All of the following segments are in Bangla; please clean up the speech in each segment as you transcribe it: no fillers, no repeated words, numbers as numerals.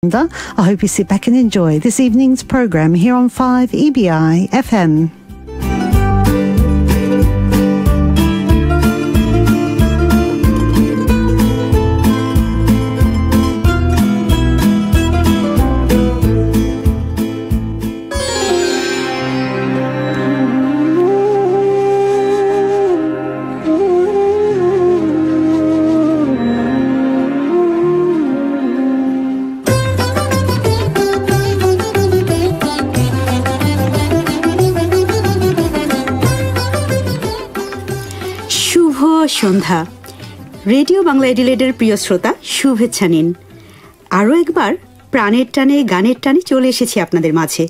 I hope you sit back and enjoy this evening's programme here on 5 EBI FM. সন্ধ্যা রেডিও বাংলা এডিলেডের প্রিয় শ্রোতা শুভেচ্ছা নিন। আরও একবার প্রাণের টানে গানের টানে চলে এসেছি আপনাদের মাঝে।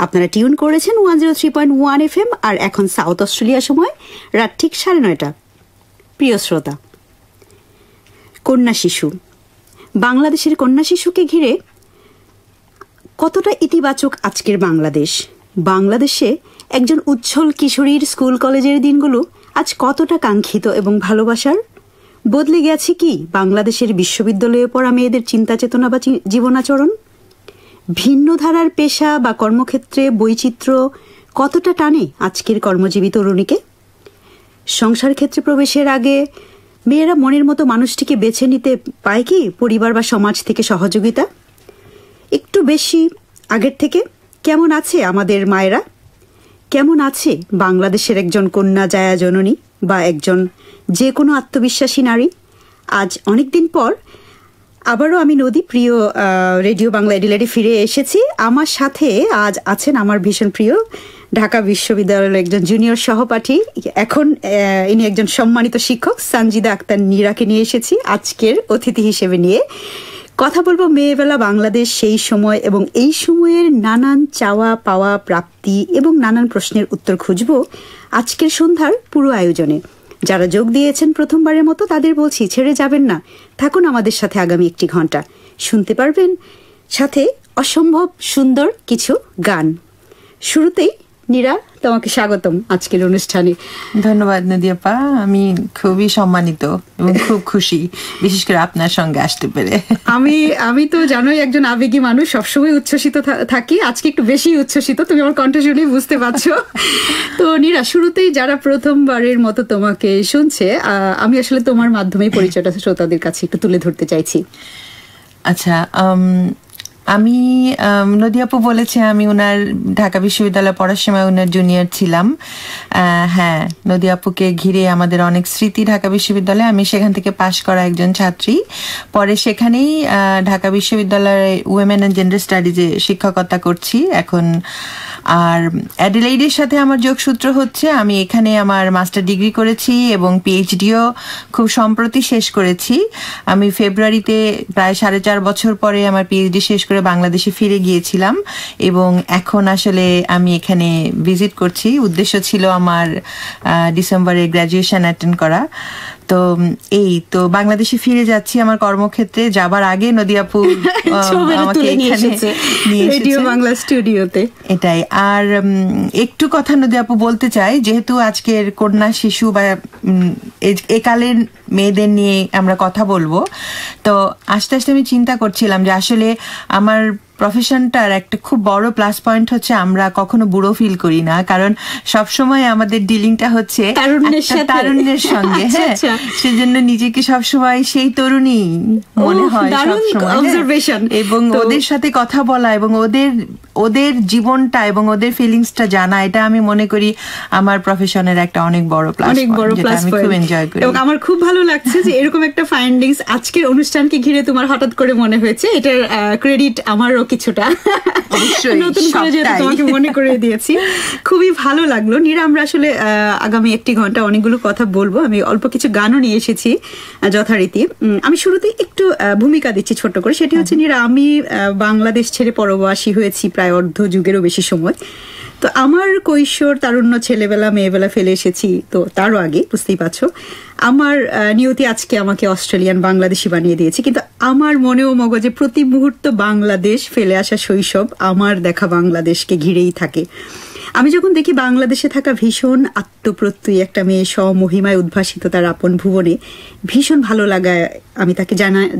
আপনারা টিউন করেছেন 103.1 FM আর এখন সাউথ অস্ট্রেলিয়া সময় রাত ঠিক 9:30। প্রিয় শ্রোতা, কন্যা শিশু, বাংলাদেশের কন্যা শিশুকে ঘিরে কতটা ইতিবাচক আজকের বাংলাদেশ। বাংলাদেশে একজন উজ্জ্বল কিশোরীর স্কুল কলেজের দিনগুলো আজ কতটা কাঙ্ক্ষিত এবং ভালোবাসার। বদলে গেছে কি বাংলাদেশের বিশ্ববিদ্যালয়ে পড়া মেয়েদের চিন্তা চেতনা বা জীবনাচরণ? ভিন্ন ধারার পেশা বা কর্মক্ষেত্রে বৈচিত্র্য কতটা টানে আজকের কর্মজীবী তরুণীকে? সংসার ক্ষেত্রে প্রবেশের আগে মেয়েরা মনের মতো মানুষটিকে বেছে নিতে পায় কি পরিবার বা সমাজ থেকে সহযোগিতা? একটু বেশি আগের থেকে কেমন আছে আমাদের মায়েরা? কেমন আছে বাংলাদেশের একজন কন্যা জায়া জননী বা একজন যে কোনো আত্মবিশ্বাসী নারী? আজ অনেক দিন পর আবারও আমি নদী প্রিয় রেডিও বাংলা এডিলেডে ফিরে এসেছি। আমার সাথে আজ আছেন আমার ভীষণ প্রিয় ঢাকা বিশ্ববিদ্যালয়ের একজন জুনিয়র সহপাঠী, এখন ইনি একজন সম্মানিত শিক্ষক সানজিদা আক্তার নীরাকে নিয়ে এসেছি আজকের অতিথি হিসেবে নিয়ে। কথা বলবো মেয়েবেলা বাংলাদেশ সেই সময় এবং এই সময়ের নানান চাওয়া পাওয়া প্রাপ্তি এবং নানান প্রশ্নের উত্তর খুঁজব আজকের সন্ধ্যার পুরো আয়োজনে। যারা যোগ দিয়েছেন প্রথমবারের মতো তাদের বলছি ছেড়ে যাবেন না, থাকুন আমাদের সাথে আগামী 1 ঘন্টা। শুনতে পারবেন সাথে অসম্ভব সুন্দর কিছু গান। শুরুতেই নীরা, তোমাকে স্বাগতম আজকের অনুষ্ঠানে। ধন্যবাদ নদিয়াপা, আমি খুবই সম্মানিত এবং খুব খুশি, বিশেষ করে আপনার সঙ্গে আসতে পেরে। আমি তো জানোই একজন আবেগী মানুষ, সবসময় উচ্ছ্বসিত থাকি, আজকে একটু বেশি উচ্ছ্বসিত, তুমি আমার কণ্ঠ শুনেই বুঝতে পারছো। তো নীরা, শুরুতেই যারা প্রথমবারের মতো তোমাকে শুনছে, আমি আসলে তোমার মাধ্যমেই পরিচয়টা শ্রোতাদের কাছে একটু তুলে ধরতে চাইছি। আচ্ছা, আমি নদিয়াপু বলেছে আমি ওনার ঢাকা বিশ্ববিদ্যালয়ে পড়ার সময় ওনার জুনিয়র ছিলাম। হ্যাঁ, নদিয়াপুকে ঘিরে আমাদের অনেক স্মৃতি ঢাকা বিশ্ববিদ্যালয়ে। আমি সেখান থেকে পাশ করা একজন ছাত্রী, পরে সেখানেই ঢাকা বিশ্ববিদ্যালয়ে উইমেন অ্যান্ড জেন্ডার স্টাডিজে শিক্ষকতা করছি এখন। আর অ্যাডিলেইডের সাথে আমার যোগসূত্র হচ্ছে আমি এখানে আমার মাস্টার ডিগ্রি করেছি এবং পিএইচডিও খুব সম্প্রতি শেষ করেছি। আমি ফেব্রুয়ারিতে প্রায় 4.5 বছর পরে আমার পিএইচডি শেষ করে বাংলাদেশে ফিরে গিয়েছিলাম এবং এখন আসলে আমি এখানে ভিজিট করছি। উদ্দেশ্য ছিল আমার ডিসেম্বরে গ্র্যাজুয়েশন অ্যাটেন্ড করা। তো এই তো বাংলাদেশে ফিরে যাচ্ছি আমার কর্মক্ষেত্রে। যাবার আগে নদিয়াপু আমাকে এখানে নিয়ে এসেছে বাংলা স্টুডিওতে। এটাই। আর একটু কথা নদিয়াপু বলতে চাই, যেহেতু আজকের কন্যা শিশু বা একালের মেয়েদের নিয়ে আমরা কথা বলবো, তো আস্তে আস্তে আমি চিন্তা করছিলাম যে আসলে আমার প্রফেশনটার একটা খুব বড় প্লাস পয়েন্ট হচ্ছে আমরা কখনো বুড়ো ফিল করি না, কারণ সবসময় আমাদের ডিলিংটা হচ্ছে তারুণ্যের সঙ্গে। হ্যাঁ, সেজন্য নিজেকে সবসময় সেই তরুণী মনে হয় সবসময়, এবং ওদের সাথে কথা বলা এবং ওদের জীবনটা এবং ওদের ফিলিংসটা জানা, এটা আমি মনে করি আমার প্রফেশনের একটা অনেক বড় প্লাস পয়েন্ট, যেটা আমি খুব এনজয় করি। এবং আমার খুব ভালো লাগছে যে এরকম একটা ফাইন্ডিংস আজকের অনুষ্ঠানকে ঘিরে তোমার হঠাৎ করে মনে হয়েছে। এটার ক্রেডিট আমারও কিছুটা, নতুন করে যেহেতু তোমাকে মনে করে দিয়েছি। খুবই ভালো লাগলো নীরা। আমরা আসলে আগামী 1 ঘন্টা অনেকগুলো কথা বলবো। আমি অল্প কিছু গানও নিয়ে এসেছি যথারীতি। আমি শুরুতে একটু ভূমিকা দিচ্ছি ছোট্ট করে, সেটি হচ্ছে নীরা, আমি বাংলাদেশ ছেড়ে পরবাসী হয়েছি প্রায় অর্ধ যুগেরও বেশি সময়। তো আমার কৈশোর তারুণ্য ছেলেবেলা মেয়েবেলা ফেলে এসেছি, তো তারও আগে বুঝতেই পারছো আমার নিয়তি আজকে আমাকে অস্ট্রেলিয়ান বাংলাদেশি বানিয়ে দিয়েছে। কিন্তু আমার মনেও মগজে প্রতি মুহূর্ত বাংলাদেশ, ফেলে আসা শৈশব, আমার দেখা বাংলাদেশকে ঘিরেই থাকে। আমি যখন দেখি বাংলাদেশে থাকা ভীষণ আত্মপ্রত্যয়ী একটা মেয়ে স্বমহিমায় উদ্ভাসিত তার আপন ভুবনে, ভীষণ ভালো লাগায় আমি তাকে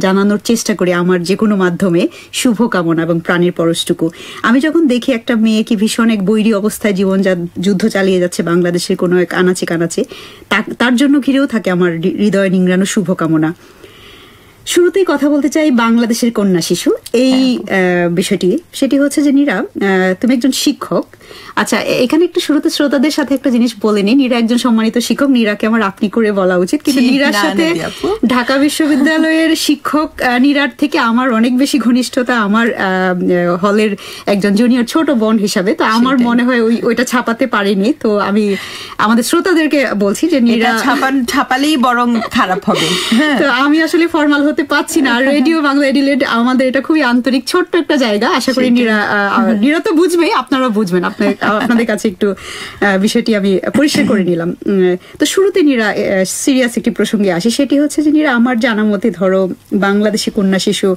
জানানোর চেষ্টা করি আমার যে কোনো মাধ্যমে শুভকামনা এবং প্রাণের পরশটুকু। আমি যখন দেখি একটা মেয়ে কি ভীষণ এক বৈরী অবস্থায় যুদ্ধ চালিয়ে যাচ্ছে বাংলাদেশের কোনো এক আনাচে কানাচে, তার জন্য ঘিরেও থাকে আমার হৃদয় নিংড়ানো শুভকামনা। শুরুতেই কথা বলতে চাই বাংলাদেশের কন্যা শিশু এই বিষয়টি। সেটি হচ্ছে যে নীরা, তুমি একজন শিক্ষক। আচ্ছা, এখানে একটু শুরুতে শ্রোতাদের সাথে একটা জিনিস বলে নি, নীরা একজন সম্মানিত শিক্ষক, নীরাকে আমার আপনি করে বলা উচিত, কিন্তু নীরার সাথে ঢাকা বিশ্ববিদ্যালয়ের শিক্ষক নীরার থেকে আমার অনেক বেশি ঘনিষ্ঠতা, আমার হলের একজন জুনিয়র ছোট বোন হিসাবে। তো আমার মনে হয় ওইটা ছাপাতে পারিনি। তো আমি আমাদের শ্রোতাদেরকে বলছি যে নীরা ছাপালেই বরং খারাপ হবে। তো আমি আসলে ফর্মাল হতে পারছি না। রেডিও বাংলা এডিলেড আমাদের এটা খুবই আন্তরিক ছোট্ট একটা জায়গা। আশা করি নীরা তো বুঝবেই, আপনারাও বুঝবেন। আপনাদের কাছে একটু বিষয়টি আমি পরিষ্কার করে নিলাম। তো শুরুতে নীরা সিরিয়াস একটি প্রসঙ্গে আসি, সেটি হচ্ছে যে নীরা, আমার জানা মতে ধরো বাংলাদেশি কন্যা শিশু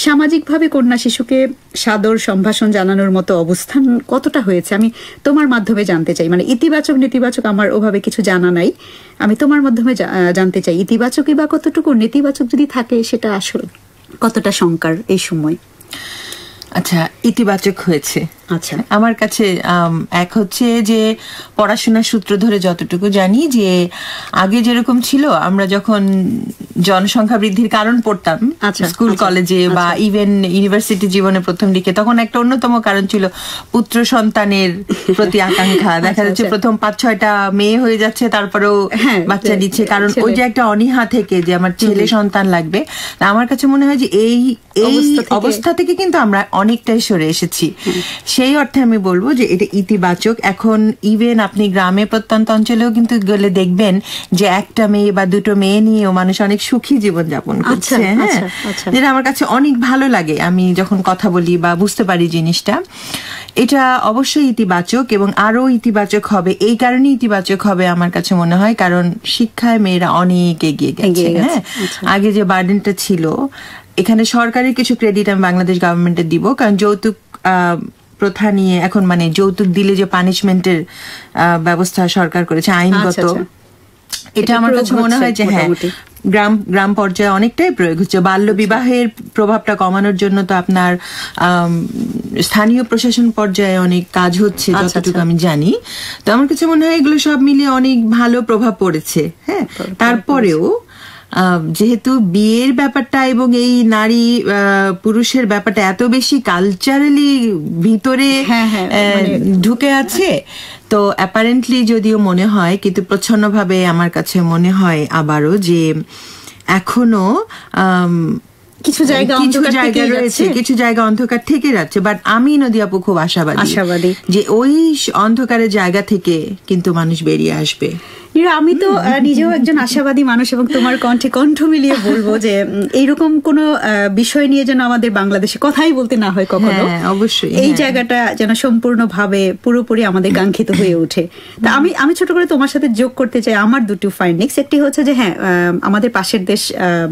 সামাজিকভাবে কন্যা শিশুকে সাদর সম্ভাষণ জানানোর মতো অবস্থান কতটা হয়েছে আমি তোমার মাধ্যমে জানতে চাই। মানে ইতিবাচক নেতিবাচক আমার ওভাবে কিছু জানা নাই, আমি তোমার মাধ্যমে জানতে চাই ইতিবাচকই বা কতটুকু, নেতিবাচক যদি থাকে সেটা আসলে কতটা শঙ্কার এই সময়। আচ্ছা, ইতিবাচক হয়েছে। আচ্ছা, আমার কাছে এক হচ্ছে যে পড়াশোনার সূত্র ধরে যতটুকু জানি যে আগে যেরকম ছিল, আমরা যখন জনসংখ্যা বৃদ্ধির কারণ পড়তাম স্কুল কলেজে বা ইভেন ইউনিভার্সিটি জীবনে প্রথম দিকে, তখন একটা অন্যতম কারণ ছিল পুত্র সন্তানের প্রতি আকাঙ্ক্ষা। দেখা যাচ্ছে প্রথম 5-6টা মেয়ে হয়ে যাচ্ছে, তারপরেও বাচ্চা দিচ্ছে, কারণ ওই যে একটা অনীহা থেকে যে আমার ছেলে সন্তান লাগবে। আমার কাছে মনে হয় যে এই অবস্থা থেকে কিন্তু আমরা অনেকটাই সরে এসেছি। সেই অর্থে আমি বলবো যে এটা ইতিবাচক। এখন ইভেন আপনি গ্রামে প্রত্যন্ত অঞ্চলেও কিন্তু গেলে দেখবেন যে একটা মেয়ে বা দুটো মেয়ে নিয়েও মানুষ অনেক সুখী জীবন যাপন করছে। হ্যাঁ, যেটা আমার কাছে অনেক ভালো লাগে আমি যখন কথা বলি বা বুঝতে পারি জিনিসটা। এটা অবশ্যই ইতিবাচক এবং আরো ইতিবাচক হবে। এই কারণে ইতিবাচক হবে আমার কাছে মনে হয়, কারণ শিক্ষায় মেয়েরা অনেক এগিয়ে গেছে। হ্যাঁ, আগে যে বার্ডেনটা ছিল, এখানে সরকারের কিছু ক্রেডিট আমি বাংলাদেশ গভর্নমেন্টের দিব, কারণ যৌতুক প্রথা নিয়ে এখন মানে যৌতুক দিলে যে পানিশমেন্টের ব্যবস্থা সরকার করেছে আইনগত, এটা আমার কাছে মনে হয় যে হ্যাঁ গ্রাম পর্যায়ে অনেকটাই প্রয়োগ হচ্ছে। বাল্য বিবাহের প্রভাবটা কমানোর জন্য তো আপনার স্থানীয় প্রশাসন পর্যায়ে অনেক কাজ হচ্ছে যতটুকু আমি জানি। তো আমার কাছে মনে হয় এগুলো সব মিলিয়ে অনেক ভালো প্রভাব পড়েছে। হ্যাঁ, তারপরেও যেহেতু বিয়ের ব্যাপারটা এবং এই নারী পুরুষের ব্যাপারটা এত বেশি কালচারালি ভিতরে ঢুকে আছে, তো অ্যাপারেন্টলি যদিও মনে হয়, কিন্তু প্রচ্ছন্নভাবে আমার কাছে মনে হয় আবারও যে এখনো কিছু জায়গা রয়েছে, কিছু জায়গা অন্ধকার থেকে যাচ্ছে। বাট আমি নদী আপু খুব আশাবাদী যে ওই অন্ধকারের জায়গা থেকে কিন্তু মানুষ বেরিয়ে আসবে। আমি তো নিজেও একজন আশাবাদী মানুষ, এবং তোমার কণ্ঠে কণ্ঠ মিলিয়ে বলবো যে এইরকম কোন বিষয় নিয়ে যেন আমাদের বাংলাদেশে কথাই বলতে না হয় কখনো। অবশ্যই এই জায়গাটা যেন সম্পূর্ণভাবে পুরোপুরি আমাদের কাঙ্ক্ষিত হয়ে ওঠে। তা আমি ছোট করে তোমার সাথে যোগ করতে চাই আমার দুটো ফাইন্ডিংস। একটি হচ্ছে যে হ্যাঁ, আমাদের পাশের দেশ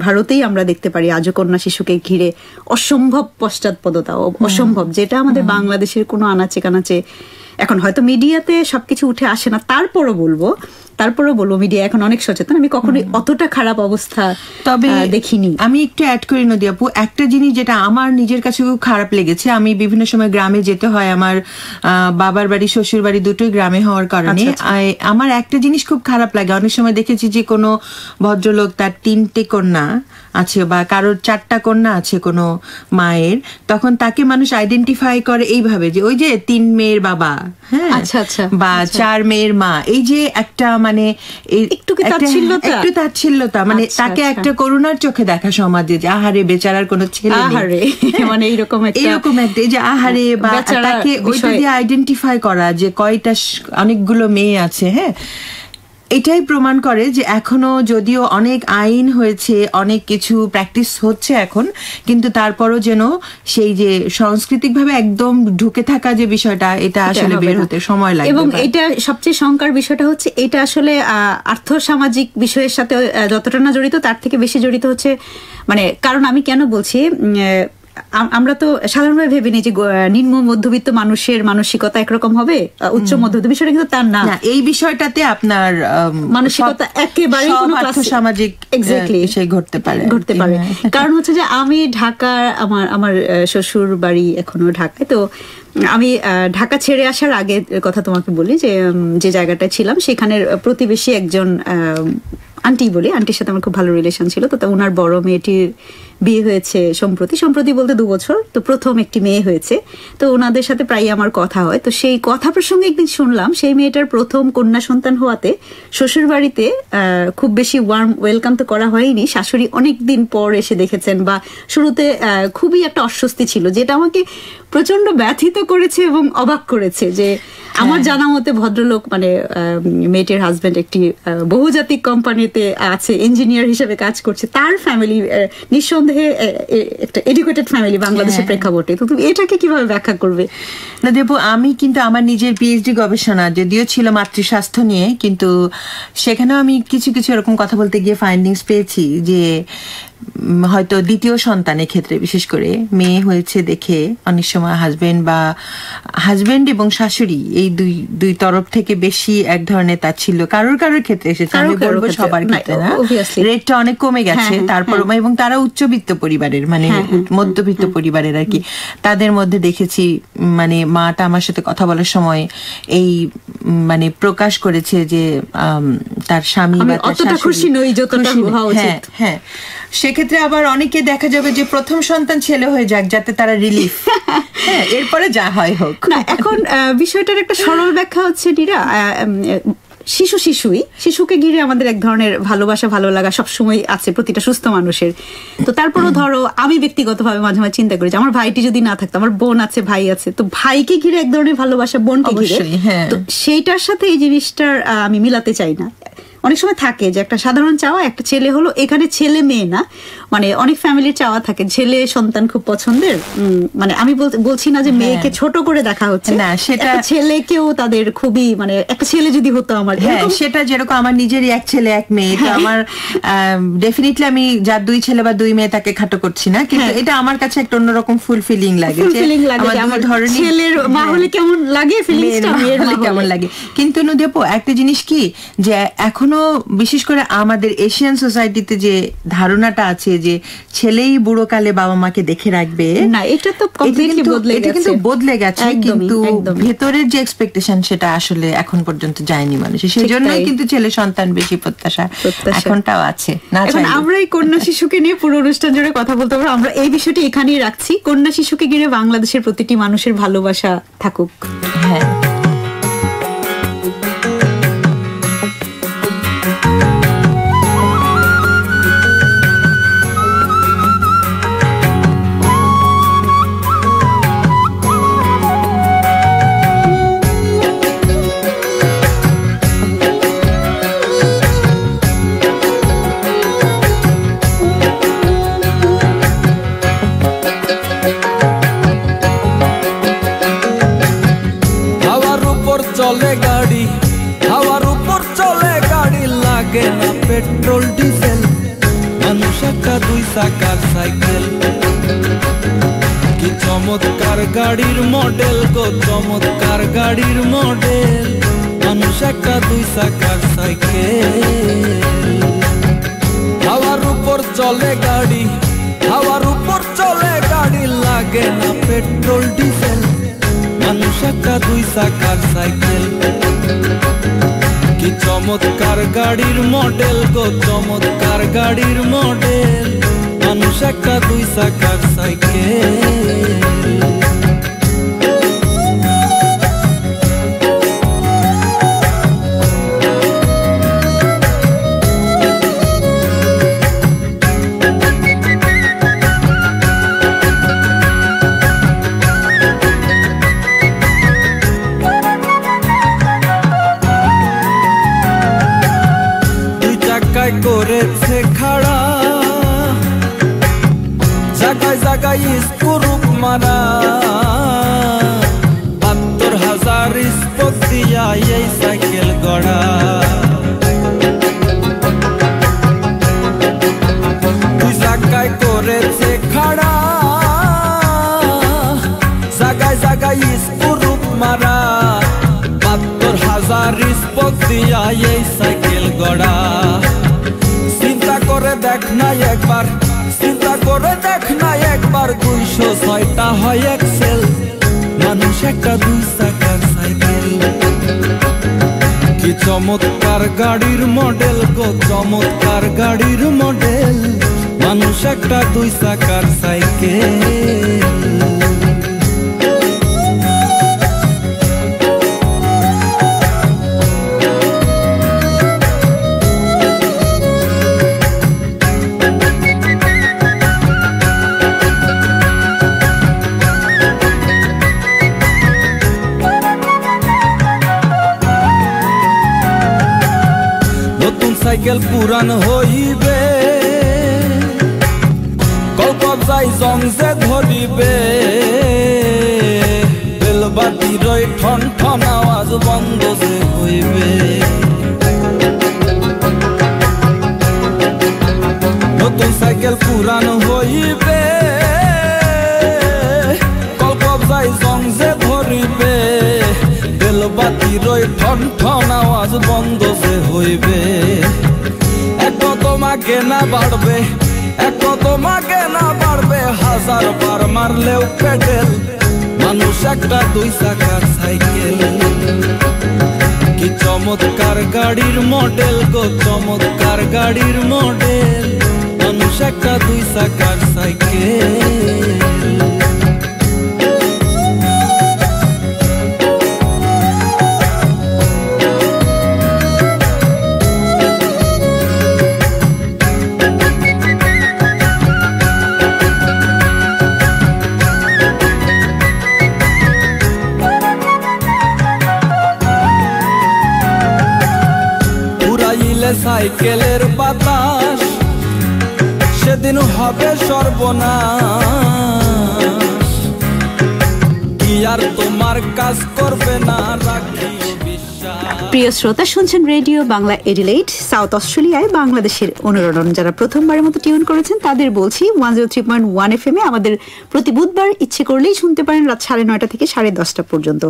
ভারতেই আমরা দেখতে পারি আজও কন্যা শিশুকে ঘিরে অসম্ভব পশ্চাৎপদতা, অসম্ভব, যেটা আমাদের বাংলাদেশের কোনো আনাচে কানাচে এখন হয়তো মিডিয়াতে সবকিছু উঠে আসে না। তারপরও বলবো মিডিয়া এখন অনেক সচেতন। আমি কখনোই অতটা খারাপ অবস্থা তবে দেখিনি। আমি একটু অ্যাড করি নদী আপু, একটা জিনিস যেটা আমার নিজের কাছে খুব খারাপ লেগেছে, আমি বিভিন্ন সময় গ্রামে যেতে হয়, আমার বাবার বাড়ি শ্বশুর বাড়ি দুটোই গ্রামে হওয়ার কারণে আমার একটা জিনিস খুব খারাপ লাগে। অনেক সময় দেখেছি যে কোনো ভদ্রলোক তার 3টে কন্যা আছে বা কারোর 4টা কন্যা আছে কোনো মায়ের, তখন তাকে মানুষ আইডেন্টিফাই করে এইভাবে যে ওই যে 3 মেয়ের বাবা, হ্যাঁ, বা 4 মেয়ের মা। এই যে একটা মানে একটু তাচ্ছিল্যতা, মানে তাকে একটা করুণার চোখে দেখা সমাজে যে আহারে বেচারার কোনো ছেলে নেই, মানে এইরকম একটা যে আহারে, বা তাকে ওইটা দিয়ে আইডেন্টিফাই করা যে কয়টা অনেকগুলো মেয়ে আছে। হ্যাঁ, এটাই প্রমাণ করে যে এখনো যদিও অনেক আইন হয়েছে, অনেক কিছু প্র্যাকটিস হচ্ছে এখন, কিন্তু তারপরও যেন সেই যে সাংস্কৃতিক ভাবে একদম ঢুকে থাকা যে বিষয়টা, এটা আসলে বের হতে সময় লাগে। এবং এটা সবচেয়ে শঙ্কার বিষয়টা হচ্ছে এটা আসলে আর্থ সামাজিক বিষয়ের সাথে যতটা না জড়িত, তার থেকে বেশি জড়িত হচ্ছে মানে, কারণ আমি কেন বলছি, আমরা তো সাধারণভাবে ভেবে নিই যে নিম্ন মধ্যবিত্ত মানুষের মানসিকতা একরকম হবে, উচ্চ মধ্যবিত্ত, বিষয়টা কিন্তু তার না। এই বিষয়টাতে আপনার মানসিকতা একেবারে কোনো সামাজিক এক্স্যাক্টলি সেই ঘটতে পারে। কারণ হচ্ছে যে আমি ঢাকার, আমার শ্বশুর বাড়ি এখনো ঢাকায়, তো আমি ঢাকা ছেড়ে আসার আগে কথা তোমাকে বলি যে জায়গাটায় ছিলাম সেখানের প্রতিবেশী একজন আন্টি বলি, আন্টির সাথে আমার খুব ভালো রিলেশন ছিল। তো ওনার বড় মেয়েটির বিয়ে হয়েছে সম্প্রতি বলতে 2 বছর, তো প্রথম একটি মেয়ে হয়েছে। তো ওনাদের সাথে প্রায় আমার কথা হয়। তো সেই কথা প্রসঙ্গে একদিন শুনলাম সেই মেয়েটার প্রথম কন্যা সন্তান হওয়াতে শ্বশুর বাড়িতে খুব বেশি ওয়ার্ম ওয়েলকাম তো করা হয়নি, শাশুড়ি অনেক দিন পর এসে দেখেছেন, বা শুরুতে খুবই একটা অস্বস্তি ছিল, যেটা আমাকে প্রচন্ড ব্যথিত করেছে এবং অবাক করেছে। যে আমার জানা মতে ভদ্রলোক, মানে মেয়েটির হাজবেন্ড একটি বহুজাতিক কোম্পানিতে আছে, ইঞ্জিনিয়ার হিসেবে কাজ করছে, তার ফ্যামিলি নিঃসন্দেহে একটা এডুকেটেড ফ্যামিলি বাংলাদেশের প্রেক্ষাপটে। তো তুমি এটাকে কিভাবে ব্যাখ্যা করবে? না দেবু, আমি কিন্তু আমার নিজের পিএইচডি গবেষণা যদিও ছিল মাতৃস্বাস্থ্য নিয়ে, কিন্তু সেখানেও আমি কিছু এরকম কথা বলতে গিয়ে ফাইন্ডিংস পেয়েছি যে হয়তো দ্বিতীয় সন্তানের ক্ষেত্রে বিশেষ করে মেয়ে হয়েছে দেখে অনেক সময় হাজবেন্ড এবং শাশুড়ি এই দুই তরফ থেকে বেশি এক ধরনের তা ছিল। কারোর ক্ষেত্রে এসেছে, আমি বলবো সবার ক্ষেত্রে না, রেটটা অনেক কমে গেছে। তারপর এবং তারা উচ্চবিত্ত পরিবারের, মানে মধ্যবিত্ত পরিবারের আর কি, তাদের মধ্যে দেখেছি মানে মাটা আমার সাথে কথা বলার সময় এই মানে প্রকাশ করেছে যে তার স্বামী বা তার শাশুড়ি, হ্যাঁ সেক্ষেত্রে আবার অনেকে দেখা যাবে যে প্রথম সন্তান ছেলে হয়ে যাক যাতে তারা রিলিফ, হ্যাঁ এরপরে যা হয় হোক। না, এখন বিষয়টার একটা সরল ব্যাখ্যা হচ্ছে নীরা, শিশুকে ঘিরে আমাদের এক ধরনের ভালোবাসা ভালো লাগা সবসময় আছে প্রতিটা সুস্থ মানুষের। তো তারপরও ধরো আমি ব্যক্তিগতভাবে মাঝে মাঝে চিন্তা করি যে আমার ভাইটি যদি না থাকতো, আমার বোন আছে, ভাই আছে, তো ভাইকে ঘিরে এক ধরনের ভালোবাসা বোনকে ঘিরে, তো সেইটার সাথে এই জিনিসটার আমি মিলাতে চাই না। অনেক সময় থাকে যে একটা সাধারণ চাওয়া, একটা ছেলে হলো, এখানে ছেলে মেয়ে না, মানে অনেক ফ্যামিলির চাওয়া থাকে ছেলে সন্তান খুব পছন্দের, মানে আমি বলছি না যে মেয়েকে ছোট করে দেখা হচ্ছে না, সেটা ছেলেকেও তাদের খুবই, মানে একটা ছেলে যদি হতো আমার, সেটা যেরকম আমার নিজেরই এক ছেলে এক মেয়ে, তো আমার ডেফিনেটলি আমি যার 2 ছেলে বা 2 মেয়ে তাকে খাটো করছি না, কিন্তু এটা আমার কাছে একটা অন্যরকম ফুলফিলিং লাগে, আমার ধরনের ছেলের মা হলে কেমন লাগে, ফিলিংসটা মেয়ের হলে কেমন লাগে। কিন্তু নদীপু একটা জিনিস কি, যে এখন বিশেষ করে আমাদের এশিয়ান সোসাইটিতে যে ধারণাটা আছে যে ছেলেই বুড়ো কালে বাবা মাকে দেখে রাখবে, না এটা তো কমপ্লিটলি বদলে গেছে, কিন্তু ভেতরের যে এক্সপেকটেশন সেটা আসলে এখন পর্যন্ত যায়নি মানুষের, সেই জন্যই কিন্তু ছেলে সন্তান বেশি প্রত্যাশা এখনটাও আছে। এখন আমরা এই কন্যা শিশুকে নিয়ে পুরো অনুষ্ঠান জুড়ে কথা বলতে পারবো, আমরা এই বিষয়টি এখানেই রাখছি। কন্যা শিশুকে ঘিরে বাংলাদেশের প্রতিটি মানুষের ভালোবাসা থাকুক। হ্যাঁ, পেট্রোল ডিজেল, মানুষ একটা 2 চাকার সাইকেল, কি চমৎকার গাড়ির মডেল গো, চমৎকার গাড়ির মডেল, মানুষ একটা 2 চাকার সাইকেল। হাওয়ার উপর চলে গাড়ি, হাওয়ার উপর চলে গাড়ি, লাগে না পেট্রোল ডিজেল, মানুষ একটা 2 চাকার সাইকেল, কি চমৎকার গাড়ির মডেল গো, চমৎকার গাড়ির মডেল, মানুষ একটা 2 চাকার সাইকেল। করেছে খাড়া, জায়গায় জায়গায় স্কুরুপ মারা, 72,000 স্পোক দিয়া এই সাইকেল গড়া, দুই জায়গায় করেছে খাড়া, স্পোক দিয়া এই সাইকেল গড়া চিন্তা করে দেখ না একবার চিন্তা করে দেখ না একবার 206টা হয় এক্সেল মানুষ একটা 2 চাকার সাইকেল কি চমৎকার গাড়ির মডেল গো চমৎকার গাড়ির মডেল মানুষ একটা 2 চাকার সাইকেল সাইকেল পুরান হইবে কলকত যাই জংসে ধরিবে বেলবাতির ঠন ঠন আওয়াজ বন্ধ যে হইবে নতুন সাইকেল পুরান হইবে কলকত যাই জংসে ধরিবে বেলবাতির ঠন ঠন আওয়াজ বন্ধ যে হইবে এক তোমাকে না বাড়বে এক তোমাকে না বাড়বে 1000 বার মারলেও পেডেল মানুষ একটা 2 চাকার সাইকেল কি চমৎকার গাড়ির মডেল গো চমৎকার গাড়ির মডেল মানুষ একটা 2 চাকার সাইকেল সাইকেলের বাতাস সেদিন হবে সর্বনাশ কি আর তোমার কাজ করবে না রাখিও বিশ্বাস। প্রিয় শ্রোতা, শুনছেন রেডিও বাংলা এডিলেইড, সাউথ অস্ট্রেলিয়ায় বাংলাদেশের অনুরণন। যারা প্রথমবারের মতো টিউন করেছেন তাদের বলছি 103.1 FM এ আমাদের প্রতি বুধবার ইচ্ছে করলেই শুনতে পারেন রাত 9:30 থেকে 10:30 পর্যন্ত।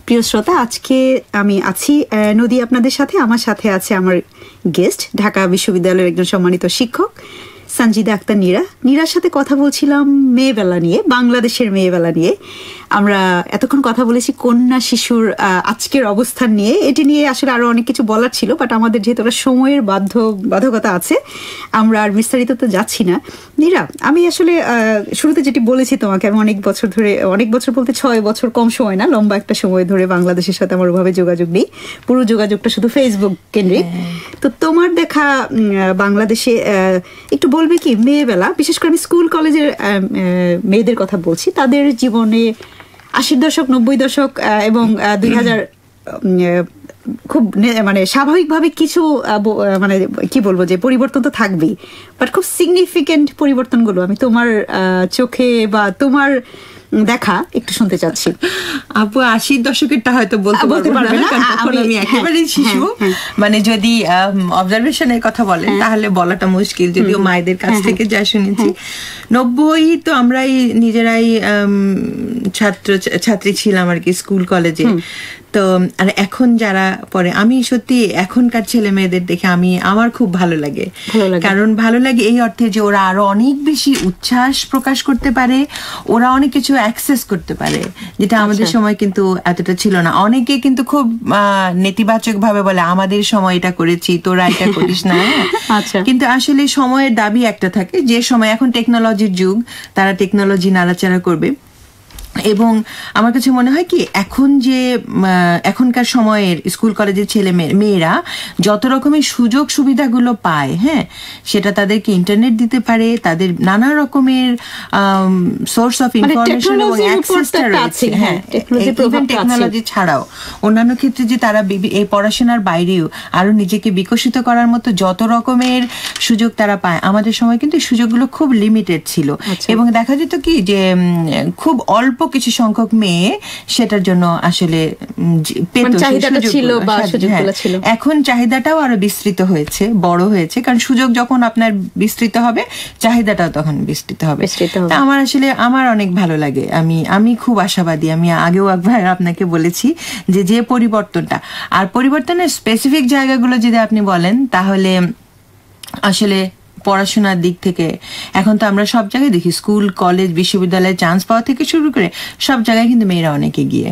প্রিয় শ্রোতা, আজকে আমি আছি নদী আপনাদের সাথে। আমার সাথে আছে আমার গেস্ট, ঢাকা বিশ্ববিদ্যালয়ের একজন সম্মানিত শিক্ষক সঞ্জিদা আক্তার নীরা। নীরার সাথে কথা বলছিলাম মেয়েবেলা নিয়ে, বাংলাদেশের মেয়েবেলা নিয়ে। আমরা এতক্ষণ কথা বলেছি কন্যা শিশুর আজকের অবস্থান নিয়ে। এটি নিয়ে আসলে আরো অনেক কিছু বলার ছিল, বাট আমাদের যেহেতু সময়ের বাধ্যকতা আছে, আমরা আর বিস্তারিত তো যাচ্ছি না। নীরা, আমি আসলে শুরুতে যেটি বলেছি তোমাকে, আমি অনেক বছর ধরে, অনেক বছর বলতে 6 বছর, কম সময় না, লম্বা একটা সময় ধরে বাংলাদেশের সাথে আমার ওভাবে যোগাযোগ নেই। পুরো যোগাযোগটা শুধু ফেসবুক কেন্দ্রিক। তো তোমার দেখা বাংলাদেশে একটু বলবে কি মেয়েবেলা, বিশেষ করে আমি স্কুল কলেজের মেয়েদের কথা বলছি, তাদের জীবনে 80 দশক, 90 দশক এবং 2000 খুব মানে স্বাভাবিকভাবে কিছু মানে কি বলবো যে পরিবর্তন তো থাকবেই, বাট খুব সিগনিফিকেন্ট পরিবর্তনগুলো আমি তোমার চোখে বা তোমার দেখা একটু শুনতে চাচ্ছি। আপু 80 দশকেরটা হয়তো বলতে পারবে না, কারণ তখন আমি একেবারেই শিশু। মানে যদি অবজারভেশনের কথা বলেন তাহলে বলাটা মুশকিল, যদিও মায়েদের কাছ থেকে যা শুনেছি। 90 তো আমরাই নিজেরাই ছাত্রী ছিলাম আর কি স্কুল কলেজে। তো আর এখন যারা পরে, আমি সত্যি এখনকার ছেলে মেয়েদের দেখে আমার খুব ভালো লাগে। কারণ ভালো লাগে এই অর্থে যে ওরা আরো অনেক বেশি উচ্ছ্বাস প্রকাশ করতে পারে, ওরা অনেক কিছু অ্যাক্সেস করতে পারে, যেটা আমাদের সময় কিন্তু এতটা ছিল না। অনেকে কিন্তু খুব নেতিবাচক ভাবে বলে আমাদের সময় এটা করেছি, তোরা এটা করিস না। কিন্তু আসলে সময়ের দাবি একটা থাকে, যে সময় এখন টেকনোলজির যুগ, তারা টেকনোলজি নাড়াচাড়া করবে। এবং আমার কাছে মনে হয় কি এখন যে এখনকার সময়ের স্কুল কলেজের ছেলে মেয়েরা যত রকমের সুযোগ সুবিধাগুলো পায়, হ্যাঁ, সেটা তাদেরকে ইন্টারনেট দিতে পারে, তাদের নানা রকমের সোর্স অফ ইনফরমেশন এবং অ্যাক্সেসটা রয়েছে। হ্যাঁ, টেকনোলজি ছাড়াও অন্যান্য ক্ষেত্রে যে তারা এই পড়াশোনার বাইরেও আরো নিজেকে বিকশিত করার মতো যত রকমের সুযোগ তারা পায়, আমাদের সময় কিন্তু সুযোগগুলো খুব লিমিটেড ছিল। এবং দেখা যেত কি যে খুব অল্প কিছু সংখ্যক মেয়ে সেটার জন্য আসলে পেত, চাহিদাটা ছিল বা সুযোগগুলো ছিল। এখন চাহিদাটাও আরো বিস্তৃত হয়েছে, বড় হয়েছে, কারণ সুযোগ যখন আপনার বিস্তৃত হবে চাহিদাটাও তখন বিস্তৃত হবে। আমার আসলে আমার অনেক ভালো লাগে, আমি খুব আশাবাদী। আমি আগেও একবার আপনাকে বলেছি যে পরিবর্তনটা, আর পরিবর্তনের স্পেসিফিক জায়গাগুলো যদি আপনি বলেন তাহলে আসলে পড়াশোনার দিক থেকে এখন তো আমরা সব জায়গায় দেখি, স্কুল কলেজ বিশ্ববিদ্যালয়ে চান্স পাওয়া থেকে শুরু করে সব জায়গায় কিন্তু মেয়েরা অনেক এগিয়ে,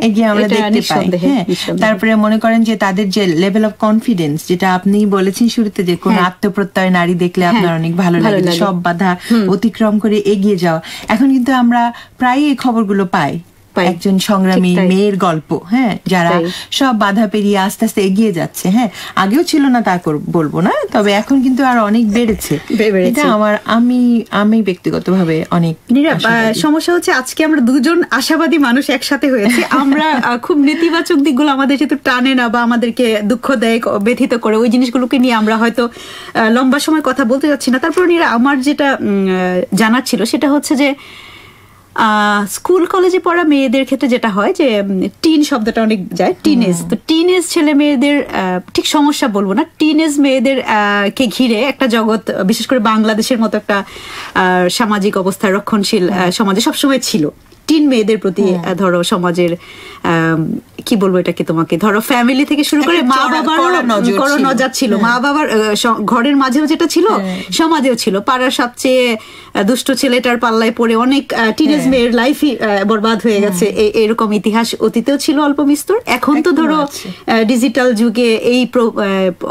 এগিয়ে আমরা দেখতে পাই। হ্যাঁ, তারপরে মনে করেন যে তাদের যে লেভেল অফ কনফিডেন্স, যেটা আপনি বলেছেন শুরুতে, যে কোন আত্মপ্রত্যয় নারী দেখলে আপনার অনেক ভালো লাগে, সব বাধা অতিক্রম করে এগিয়ে যাওয়া। এখন কিন্তু আমরা প্রায় এই খবরগুলো পাই, একজন সংগ্রামী মেয়ের গল্প, হ্যাঁ, যারা সব বাধা পেরিয়ে আস্তে আস্তে এগিয়ে যাচ্ছে। হ্যাঁ, আগেও ছিল না তা বলবো না, তবে এখন কিন্তু আর অনেক বেড়েছে। এটা আমি ব্যক্তিগতভাবে অনেক। সমস্যা হচ্ছে আজকে আমরা দুজন আশাবাদী মানুষ একসাথে হয়েছে, আমরা খুব নেতিবাচক দিকগুলো আমাদের যেহেতু টানে না বা আমাদেরকে দুঃখ দেয়, ব্যথিত করে, ওই জিনিসগুলোকে নিয়ে আমরা হয়তো লম্বা সময় কথা বলতে যাচ্ছি না। তারপর আমার যেটা জানার ছিল সেটা হচ্ছে যে স্কুল কলেজে পড়া মেয়েদের ক্ষেত্রে যেটা হয় যে টিন শব্দটা অনেক যায়, টিনেজ। তো টিনেজ ছেলে মেয়েদের ঠিক সমস্যা বলবো না, টিনেজ মেয়েদের কে ঘিরে একটা জগৎ, বিশেষ করে বাংলাদেশের মতো একটা সামাজিক অবস্থার রক্ষণশীল সমাজে সবসময় ছিল। টিন মেয়েদের প্রতি ধরো সমাজের কি বলবো এটাকে তোমাকে, ধরো ফ্যামিলি থেকে শুরু করে মা বাবার নজর ছিল, মা বাবার ঘরের মাঝেও যেটা ছিল সমাজেও ছিল। পাড়ার সবচেয়ে দুষ্ট ছেলেটার পাল্লায় পড়ে অনেক টিনেজ মেয়ের লাইফই বরবাদ হয়ে গেছে, এরকম ইতিহাস অতীতেও ছিল অল্প বিস্তর। এখন তো ধরো ডিজিটাল যুগে এই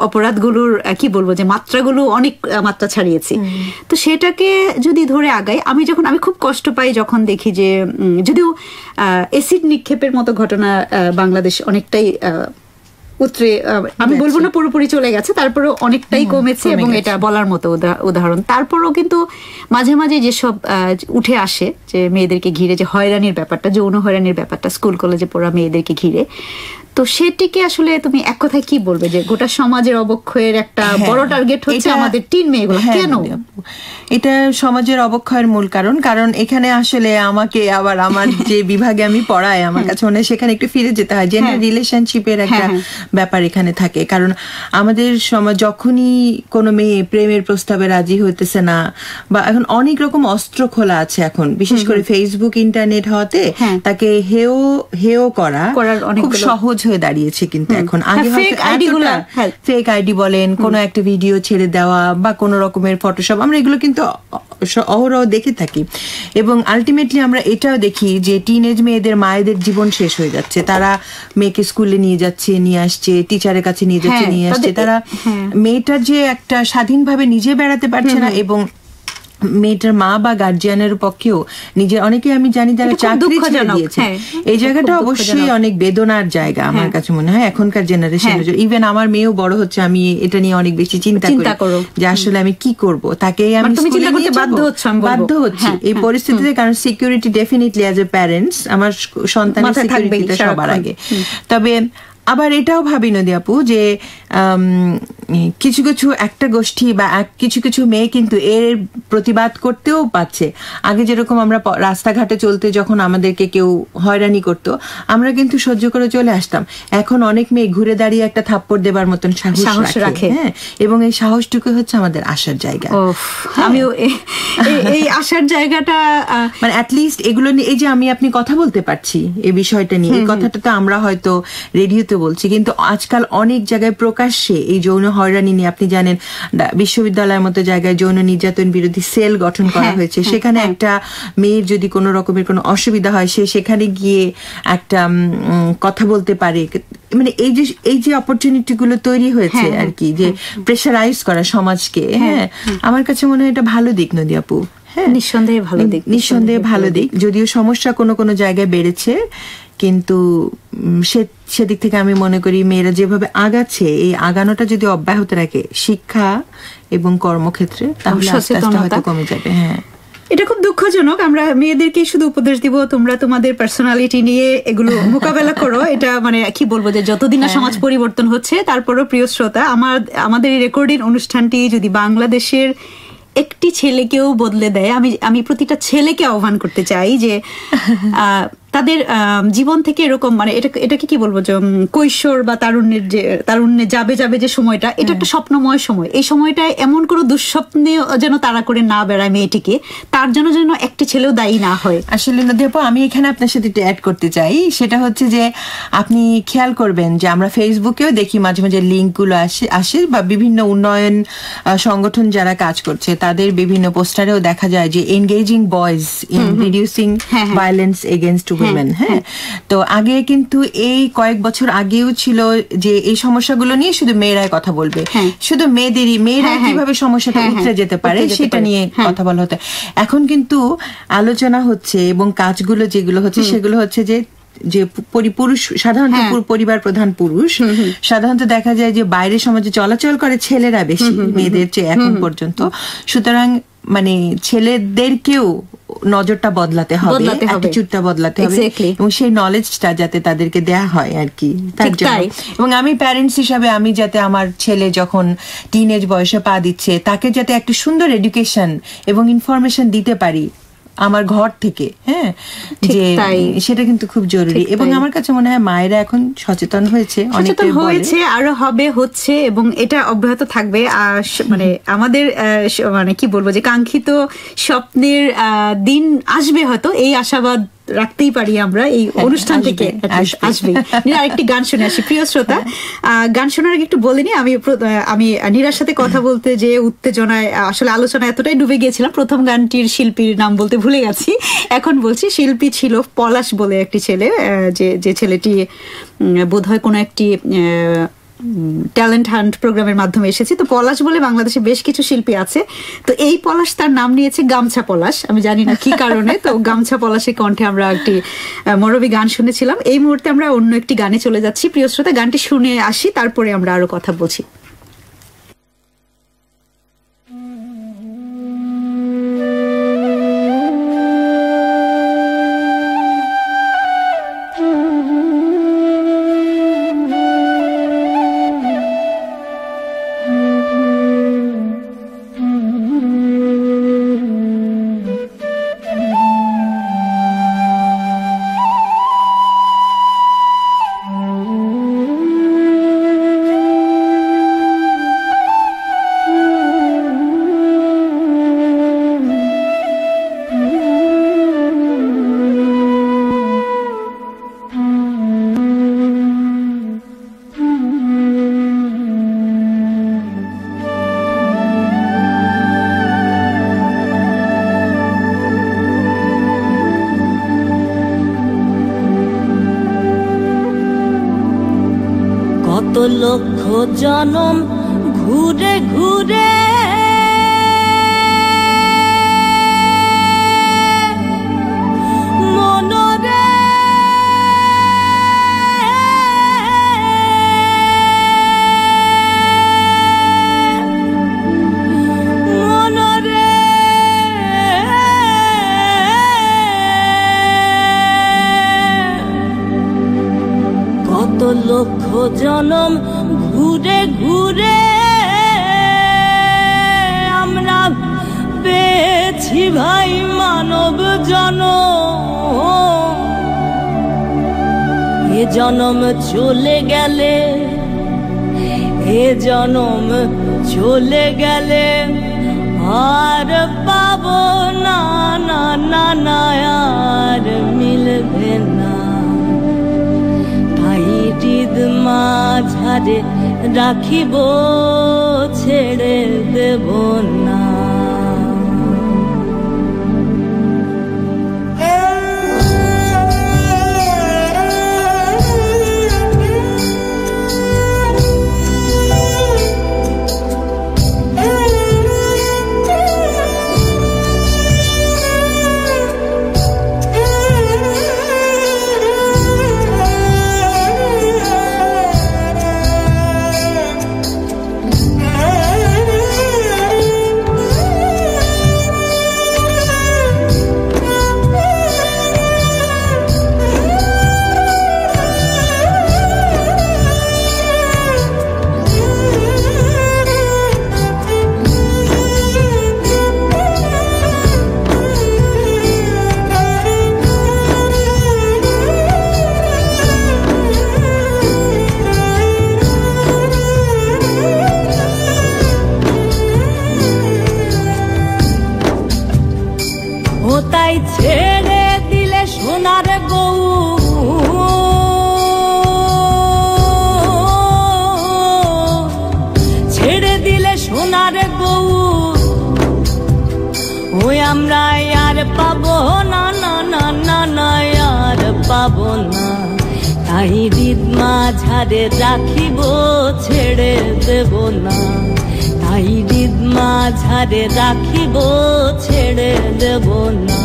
অপরাধগুলোর কি বলবো যে মাত্রাগুলো অনেক মাত্রা ছাড়িয়েছে। তো সেটাকে যদি ধরে আগাই, আমি খুব কষ্ট পাই যখন দেখি যে যদিও এসিড নিক্ষেপের মতো ঘটনা বাংলাদেশ অনেকটাই উতরে, আমি বলবো না পুরোপুরি চলে গেছে, তারপরেও অনেকটাই কমেছে এবং এটা বলার মতো উদাহরণ। তারপরেও কিন্তু মাঝে মাঝে যেসব উঠে আসে যে মেয়েদেরকে ঘিরে যে হয়রানির ব্যাপারটা, যৌন হয়রানির ব্যাপারটা স্কুল কলেজে পড়া মেয়েদেরকে ঘিরে, তো সেটিকে আসলে তুমি এক কথায় কি বলবে যে গোটা সমাজের অবক্ষয়ের একটা বড় টার্গেট হচ্ছে আমাদের টিন মেয়েগুলো? কেন এটা সমাজের অবক্ষয়ের মূল কারণ এখানে আসলে আমাকে আবার আমার যে বিভাগে আমি পড়াই, আমার কাছে মনে হয় সেখানে একটু ফিরে যেতে হয়। জেন্ডার রিলেশনশিপের একটা ব্যাপার এখানে থাকে, কারণ আমাদের সমাজ যখনই কোনো মেয়ে প্রেমের প্রস্তাবে রাজি হইতেছে না, বা এখন অনেক রকম অস্ত্র খোলা আছে এখন, বিশেষ করে ফেসবুক ইন্টারনেট হওয়াতে তাকে হেয় করা খুব সহজ হয়ে দাঁড়িয়েছে। কিন্তু এখন আগে ফেক আইডি বলেন, কোনো একটা ভিডিও ছেড়ে দেওয়া বা কোনো রকমের ফটোশপ, আমরা এগুলো কিন্তু অহরহ দেখে থাকি। এবং আলটিমেটলি আমরা এটাও দেখি যে টিনেজ মেয়েদের মায়েদের জীবন শেষ হয়ে যাচ্ছে। তারা মেয়েকে স্কুলে নিয়ে যাচ্ছে, নিয়ে আসছে, টিচারের কাছে নিয়ে যাচ্ছে, নিয়ে আসছে। তারা মেয়েটার যে একটা স্বাধীনভাবে নিজে বেড়াতে পারছে না, এবং মেয়েটার মা বা গার্জিয়ানের পক্ষেও নিজের, অনেকে আমি জানি যারা চাকরি ছেড়ে দিয়েছে, এই জায়গাটা অবশ্যই অনেক বেদনার জায়গা আমার কাছে মনে হয় এখনকার জেনারেশনের। ইভেন আমার মেয়েও বড় হচ্ছে, আমি এটা নিয়ে অনেক বেশি চিন্তা করি যে আসলে আমি কি করব, তাকে আমি বাধ্য হচ্ছি এই পরিস্থিতিতে, কারণ security definitely as a parents আমার সন্তানের সিকিউরিটিটা সবার আগে। তবে আবার এটাও ভাবি নদী আপু যে কিছু কিছু একটা গোষ্ঠী বা কিছু কিছু মেয়ে কিন্তু এর প্রতিবাদ করতেও পারছে। আগে যেরকম আমরা রাস্তাঘাটে চলতে যখন আমাদেরকে কেউ হয়রানি করতো, আমরা কিন্তু সহ্য করে চলে আসতাম। এখন অনেক মেয়ে ঘুরে দাঁড়িয়ে একটা থাপ্পড় দেবার মতন সাহস রাখে। হ্যাঁ, এবং এই সাহসটুকু হচ্ছে আমাদের আশার জায়গা। আমিও এই আশার জায়গাটা, মানে অ্যাটলিস্ট এগুলো নিয়ে, এই যে আপনি কথা বলতে পারছি এই বিষয়টা নিয়ে, এই কথাটা তো আমরা হয়তো রেডিওতে বলছি, কিন্তু আজকাল অনেক জায়গায় প্রকাশ্যে এই যৌন হয়রানি নিয়ে, আপনি জানেন বিশ্ববিদ্যালয়ের মতো জায়গায় যৌন নির্যাতন বিরোধী সেল গঠন করা হয়েছে। সেখানে একটা মেয়ের যদি কোনো রকমের কোনো অসুবিধা হয়, সে সেখানে গিয়ে একটা কথা বলতে পারে। মানে এই যে অপরচুনিটি গুলো তৈরি হয়েছে আর কি, যে প্রেশারাইজ করা সমাজকে, হ্যাঁ, আমার কাছে মনে হয় এটা ভালো দিক নদী আপু। হ্যাঁ, নিঃসন্দেহে ভালো দিক। যদিও সমস্যা কোনো জায়গায় বেড়েছে, কিন্তু সেদিক থেকে আমি মনে করি মেয়েরা যেভাবে আগাচ্ছে, এই আগানোটা যদি অব্যাহত রাখে শিক্ষা এবং কর্মক্ষেত্রে, তাহলে আস্তে আস্তে হয়তো কমে যাবে। হ্যাঁ, এটা খুব দুঃখজনক। আমরা মেয়েদেরকে শুধু উপদেশ দিব, তোমরা তোমাদের পার্সোনালিটি নিয়ে এগুলো মোকাবেলা করো। এটা মানে কি বলবো যে যতদিন না সমাজ পরিবর্তন হচ্ছে, তারপরও প্রিয় শ্রোতা, আমাদের এই রেকর্ডিং অনুষ্ঠানটি যদি বাংলাদেশের একটি ছেলেকেও বদলে দেয়। আমি প্রতিটা ছেলেকে আহ্বান করতে চাই যে তাদের জীবন থেকে এরকম মানে এটাকে কি বলবো, যে কৈশোর বা তারুণ্যে যাবে যে সময়টা, এটা একটা স্বপ্নময় সময়। এই সময়টায় এমন কোনো দুঃস্বপ্নে যেন তাড়া করে না বেড়ায় মেয়েটিকে, তার জন্য যেন একটি ছেলেও দায়ী না হয়। আসলে নদী আপু, আমি এখানে আপনার সাথে একটু অ্যাড করতে চাই। সেটা হচ্ছে যে আপনি খেয়াল করবেন যে আমরা ফেসবুকেও দেখি মাঝে মাঝে লিঙ্কগুলো আসে বা বিভিন্ন উন্নয়ন সংগঠন যারা কাজ করছে তাদের বিভিন্ন পোস্টারেও দেখা যায় যে engaging boys in reducing violence against women. হ্যাঁ, তো আগে কিন্তু এই কয়েক বছর আগেও ছিল যে এই সমস্যাগুলো নিয়ে শুধু মেয়েরাই কথা বলবে, শুধু মেয়েরা কিভাবে সমস্যাটা উঠে যেতে পারে সেটা নিয়ে কথা বলা হতো। এখন কিন্তু আলোচনা হচ্ছে এবং কাজগুলো যেগুলো হচ্ছে সেগুলো হচ্ছে যে পুরুষ, সাধারণত পরিবার প্রধান পুরুষ, সাধারণত দেখা যায় যে বাইরের সমাজে চলাচল করে ছেলেরা বেশি মেয়েদের চেয়ে এখন পর্যন্ত। সুতরাং মানে ছেলেদেরকেও নজরটা বদলাতে হবে, অ্যাটিটিউডটা বদলাতে হবে এবং সেই নলেজটা যাতে তাদেরকে দেয়া হয় আর কি, তার জন্য। এবং আমি প্যারেন্টস হিসাবে আমি যাতে আমার ছেলে যখন টিনেজ বয়সে পা দিচ্ছে তাকে যাতে একটা সুন্দর এডুকেশন এবং ইনফরমেশন দিতে পারি আমার ঘর থেকে, হ্যাঁ, যে সেটা কিন্তু খুব জরুরি। এবং আমার কাছে মনে হয় মায়েরা এখন সচেতন হয়েছে, আরো হচ্ছে এবং এটা অব্যাহত থাকবে। মানে আমাদের মানে কি বলবো, যে কাঙ্ক্ষিত স্বপ্নের দিন আসবে হয়তো, এই আশাবাদ রাখতেই পারি আমরা এই অনুষ্ঠান থেকে আসবে। আরেকটি গান শুনে আসি প্রিয় শ্রোতা। গান শোনার আগে একটু বলিনি, আমি নীরার সাথে কথা বলতে যে উত্তেজনায় আসলে আলোচনা এতটাই ডুবে গিয়েছিলাম, প্রথম গানটির শিল্পীর নাম বলতে ভুলে গেছি। এখন বলছি, শিল্পী ছিল পলাশ বলে একটি ছেলে, যে ছেলেটি বোধহয় কোনো একটি ট্যালেন্ট হান্ট প্রোগ্রামের মাধ্যমে এসেছে। তো পলাশ বলে বাংলাদেশে বেশ কিছু শিল্পী আছে, তো এই পলাশ তার নাম নিয়েছে গামছা পলাশ, আমি জানি না কি কারণে। তো গামছা পলাশের কণ্ঠে আমরা একটি মরবী গান শুনেছিলাম। এই মুহূর্তে আমরা অন্য একটি গানে চলে যাচ্ছি প্রিয় শ্রোতা, গানটি শুনে আসি, তারপরে আমরা আরো কথা বলছি। লক্ষ জনম ঘুরে ঘুরে মনরে কত লক্ষ জনম ঘুরে ঘুরে আমরা পেয়েছি ভাই মানব জনম। এ জনম চলে গেলে, এ জনম চলে গেলে আর পাবো না, না না না আর মিলবে না। হৃদ মাঝারে রাখিব, ছেড়ে দেব না। সোনার গৌর ওই আমরা আর পাবো না না না না না আর পাবো না তাই হৃদ মাঝারে রাখিব ছেড়ে দেব না তাই হৃদ মাঝারে রাখিব ছেড়ে দেব না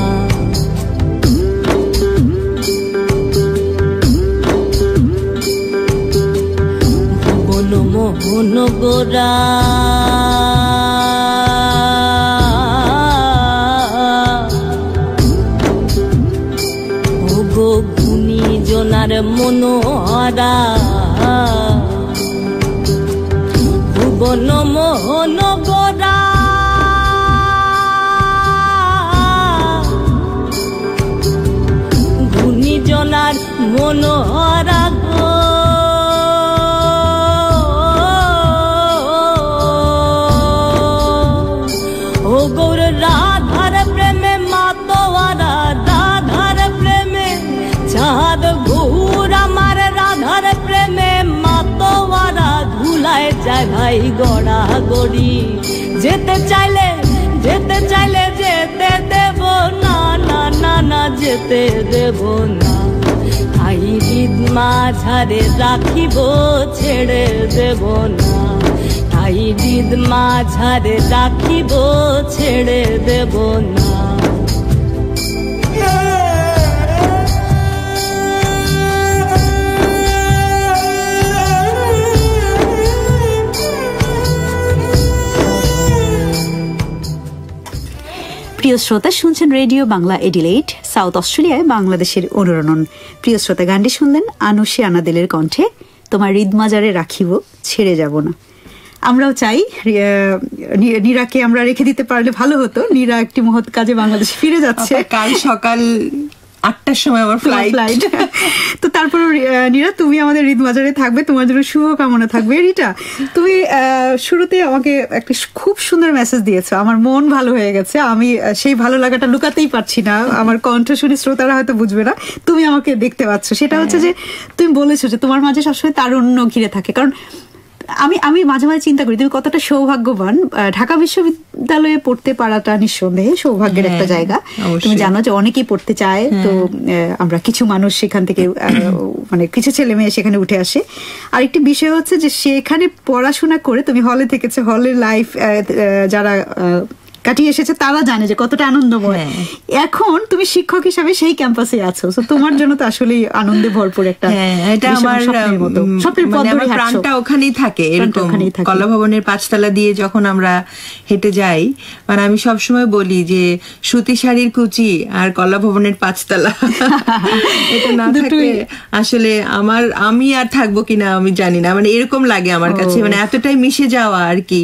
ভুবন মোহন গোরা জনার মনোহরা ভুবন মোহন গোরা গুণী জনার মনোহরা গো ও গৌর রাধার প্রেমে মাতোয়ারা রাধার প্রেমে চাঁদ ঘুর আমার রাধার প্রেমে মাতোয়ারা ধুলায় যায় ভাই গড়া গড়ি যেতে চাইলে যেতে দেব না না না না যেতে দেব না তাই হৃদ মাঝারে রাখিব ছেড়ে দেব না তাই হৃদ মাঝারে রাখিব ছেড়ে দেব না প্রিয় শ্রোতা, শুনছেন রেডিও বাংলা এডিলেইড, সাউথ অস্ট্রেলিয়ায় বাংলাদেশের অনুরণন। প্রিয় শ্রোতা, গানটি শুনলেন আনুশি আনাদিলের কণ্ঠে, তোমার হৃদ মাঝারে রাখিব ছেড়ে যাব না। আমরাও চাই নীরাকে আমরা রেখে দিতে পারলে ভালো হতো। নীরা একটি মহৎ কাজে বাংলাদেশে ফিরে যাচ্ছে, কাল সকাল 8টার সময় আমার ফ্লাইট। তো তারপর নীরা, তুমি আমাদের হৃদ মাঝারে থাকবে, তোমার জন্য শুভকামনা থাকবে। রিটা, তুমি শুরুতে আমাকে একটা খুব সুন্দর মেসেজ দিয়েছো, আমার মন ভালো হয়ে গেছে। আমি সেই ভালো লাগাটা লুকাতেই পারছি না, আমার কণ্ঠ শুনে শ্রোতারা হয়তো বুঝবে না, তুমি আমাকে দেখতে পাচ্ছ। সেটা হচ্ছে যে তুমি বলেছো যে তোমার মাঝে সবসময় তারুণ্য ঘিরে থাকে। কারণ আমি মাঝে মাঝে চিন্তা করি তুমি কতটা সৌভাগ্যবান। ঢাকা বিশ্ববিদ্যালয়ে পড়তে পারাটা নিঃসন্দেহে সৌভাগ্যের একটা জায়গা। তুমি জানো যে অনেকেই পড়তে চায়, তো আমরা কিছু মানুষ সেখান থেকে মানে কিছু ছেলে মেয়ে সেখানে উঠে আসে। আর একটি বিষয় হচ্ছে যে সেখানে পড়াশোনা করে তুমি হলে থেকেছো, হলের লাইফ যারা কাটিয়ে এসেছে তারা জানে যে কতটা আনন্দময়। এখন তুমি শিক্ষক হিসাবে সেই ক্যাম্পাসে আছো, তো তোমার জন্য তো আসলে আনন্দে ভরপুর একটা, এটা আমার স্বপ্নের প্রাণটা ওখানেই থাকে। এরকম কলা ভবনের 5 তলা দিয়ে যখন আমরা হেঁটে যাই, মানে আমি সবসময় বলি যে সুতি শাড়ির কুচি আর কলা ভবনের 5 তলা, এটা না থাকলে আসলে আমি আর থাকবো কিনা আমি জানি না। মানে এরকম লাগে আমার কাছে, মানে এতটাই মিশে যাওয়া আর কি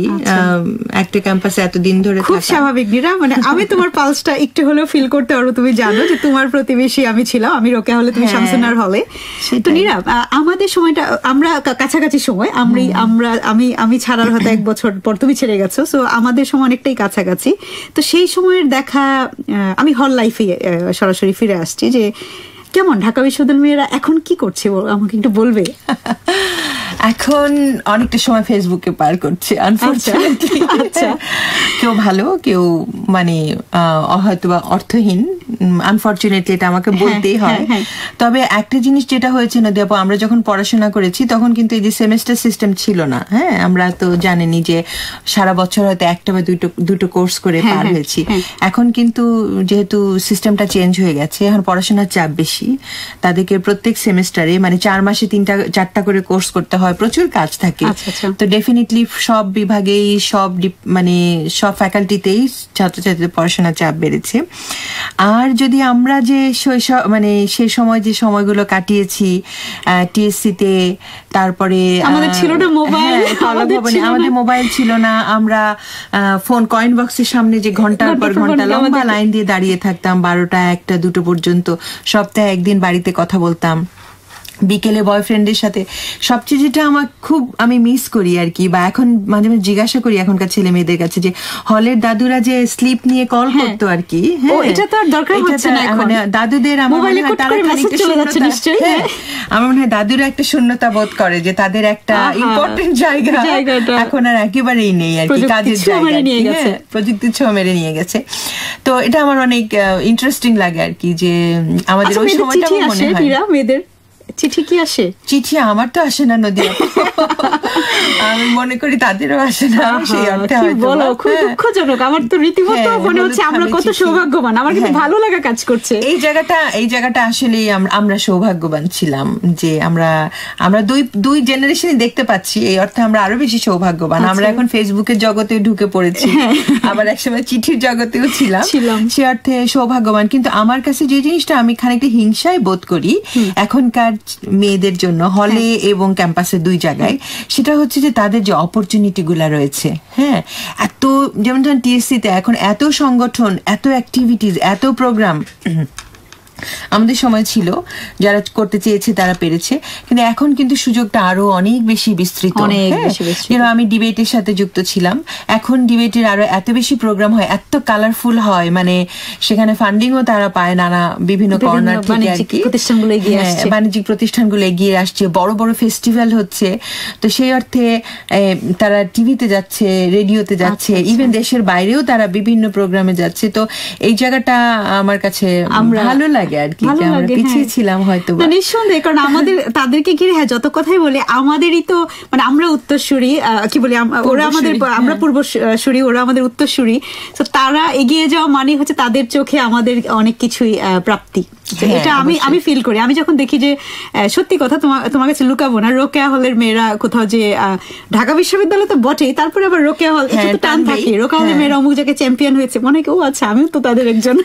একটা ক্যাম্পাসে এতদিন ধরে। স্বাভাবিক নীরা, মানে আমি তোমার পালসটা একটু হলেও ফিল করতে পারবো। তুমি জানো যে তোমার প্রতিবেশী আমি ছিলাম, আমি রোকেয়া হলে, তুমি শামসুনার হলে। তো নীরা, আমাদের সময়টা আমরা কাছাকাছি সময়, আমি ছাড়ার হয়তো 1 বছর পর তুমি ছেড়ে গেছো, সো আমাদের সময় অনেকটাই কাছাকাছি। তো সেই সময়ের দেখা, আমি হল লাইফে সরাসরি ফিরে আসছি, যে কেমন ঢাকা বিশ্ববিদ্যালয়ের মেয়েরা এখন কি করছে আমাকে একটু বলবে? এখন অনেকটা সময় ফেসবুকে পার করছে, আনফরচুনেটলি। কেউ ভালো, কেউ মানে হয়তো বা অর্থহীন, আনফরচুনেটলি এটা আমাকে বলতেই হয়। তবে একটা জিনিস যেটা হয়েছে না দেবো, আমরা যখন পড়াশোনা করেছি তখন কিন্তু এই যে সেমেস্টার সিস্টেম ছিল না। হ্যাঁ, আমরা তো জানেনি যে সারা বছর হয়তো একটা বা দুটো কোর্স করে পার হয়েছি। এখন কিন্তু যেহেতু সিস্টেমটা চেঞ্জ হয়ে গেছে, এখন পড়াশোনার চাপ বেশি। তাদেরকে প্রত্যেক সেমেস্টারে মানে 4 মাসে 3-4টা করে কোর্স করতে হয়, প্রচুর কাজ থাকে। তো ডেফিনেটলি সব বিভাগেই সব ফ্যাকাল্টিতেই ছাত্রছাত্রীদের পড়াশোনার চাপ বেড়েছে। আর যদি আমরা যে সেই সময় যে সময়গুলো কাটিয়েছি টিএসসি-তে, তারপরে আমাদের ছিল না মোবাইল, আমাদের মোবাইল ছিল না, আমরা ফোন কয়েন বক্সের সামনে যে ঘন্টার পর ঘন্টা লম্বা লাইন দিয়ে দাঁড়িয়ে থাকতাম 12টা 1টা 2টো পর্যন্ত, সপ্তাহে 1 দিন বাড়িতে কথা বলতাম। বিকেলে বয়ফ্রেন্ডের সাথে সবচেয়ে যেটা আমার খুব আমি মিস করি আর কি, বা এখন মাঝে মাঝে জিজ্ঞাসা করি এখনকার ছেলে মেয়েদের কাছে যে হলের দাদুরা যে স্লিপ নিয়ে কল করতো আর কি, এটা তো আর দরকার হচ্ছে না এখন, দাদুদের আমার মনে হয় তারা খানিকটা শূন্যতা, আমার মনে হয় দাদুরা একটা শূন্যতা বোধ করে যে তাদের একটা ইম্পর্টেন্ট জায়গা এখন আর একেবারেই নেই আর কি, কাজের জায়গা প্রযুক্তির ছোঁয়া মেরে নিয়ে গেছে। তো এটা আমার অনেক ইন্টারেস্টিং লাগে আর কি, যে আমাদের ওই সময়টা মনে হয় মেয়েদের চিঠি কি আসে? চিঠি আমার তো আসে না নদী, আমি মনে করি তাদেরও আসে না। সেই অর্থে বলো, খুব দুঃখজনক। আমার তো রীতিমতো মনে হচ্ছে আমরা কত সৌভাগ্যবান, আমার কিন্তু ভালো লাগা কাজ করছে। এই জায়গাটা আসলে আমরা সৌভাগ্যবান ছিলাম যে আমরা দুই জেনারেশনই দেখতে পাচ্ছি, এই অর্থে আমরা আরো বেশি সৌভাগ্যবান। আমরা এখন ফেসবুকের জগতে ঢুকে পড়েছি, আবার একসময় চিঠির জগতেও ছিলাম, সে অর্থে সৌভাগ্যবান। কিন্তু আমার কাছে যে জিনিসটা আমি খানিকটা হিংসায় বোধ করি এখনকার মেয়েদের জন্য হলে এবং ক্যাম্পাসে দুই জায়গায়, সেটা হচ্ছে যে তাদের যে অপরচুনিটি গুলা রয়েছে, হ্যাঁ, এত যেমন টিএসসি তে এখন এত সংগঠন, এত অ্যাক্টিভিটিস, এত প্রোগ্রাম আমাদের সময় ছিল, যারা করতে চেয়েছে তারা পেরেছে, কিন্তু এখন কিন্তু সুযোগটা আরো অনেক বেশি বিস্তৃত। আমি ডিবেটের সাথে যুক্ত ছিলাম, এখন ডিবেটের আরো এত বেশি প্রোগ্রাম হয়, এত কালারফুল হয়, মানে সেখানে ফান্ডিংও তারা পায় নানা বিভিন্ন কর্নার থেকে, বাণিজ্যিক প্রতিষ্ঠানগুলো এগিয়ে আসছে, বড় বড় ফেস্টিভ্যাল হচ্ছে। তো সেই অর্থে তারা টিভিতে যাচ্ছে, রেডিওতে যাচ্ছে, ইভেন দেশের বাইরেও তারা বিভিন্ন প্রোগ্রামে যাচ্ছে। তো এই জায়গাটা আমার কাছে ভালো লাগে আর কি, যে আমরা পিছিয়ে ছিলাম হয়তো নিঃসন্দেহে, কারণ আমাদের তাদেরকে ঘিরে যত কথাই বলে আমাদেরই তো মানে আমরা উত্তরসূরি, কি বলি, ওরা আমাদের, আমরা পূর্বসূরি, ওরা আমাদের উত্তরসূরি। তো তারা এগিয়ে যাওয়া মানে হচ্ছে তাদের চোখে আমাদের অনেক কিছুই প্রাপ্তি, এটা আমি ফিল করি। আমি যখন দেখি যে সত্যি কথা, তোমার কাছে লুকাবো না, রোকেয়া হলের মেয়েরা কোথাও যে ঢাকা বিশ্ববিদ্যালয় তো বটেই, তারপরে আবার রোকেয়া হল একটু টান থাকে, রোকেয়া হলের মেয়েরা অমুক জায়গায় চ্যাম্পিয়ন হয়েছে, মনে হয় ও আচ্ছা আমিও তো তাদের একজন,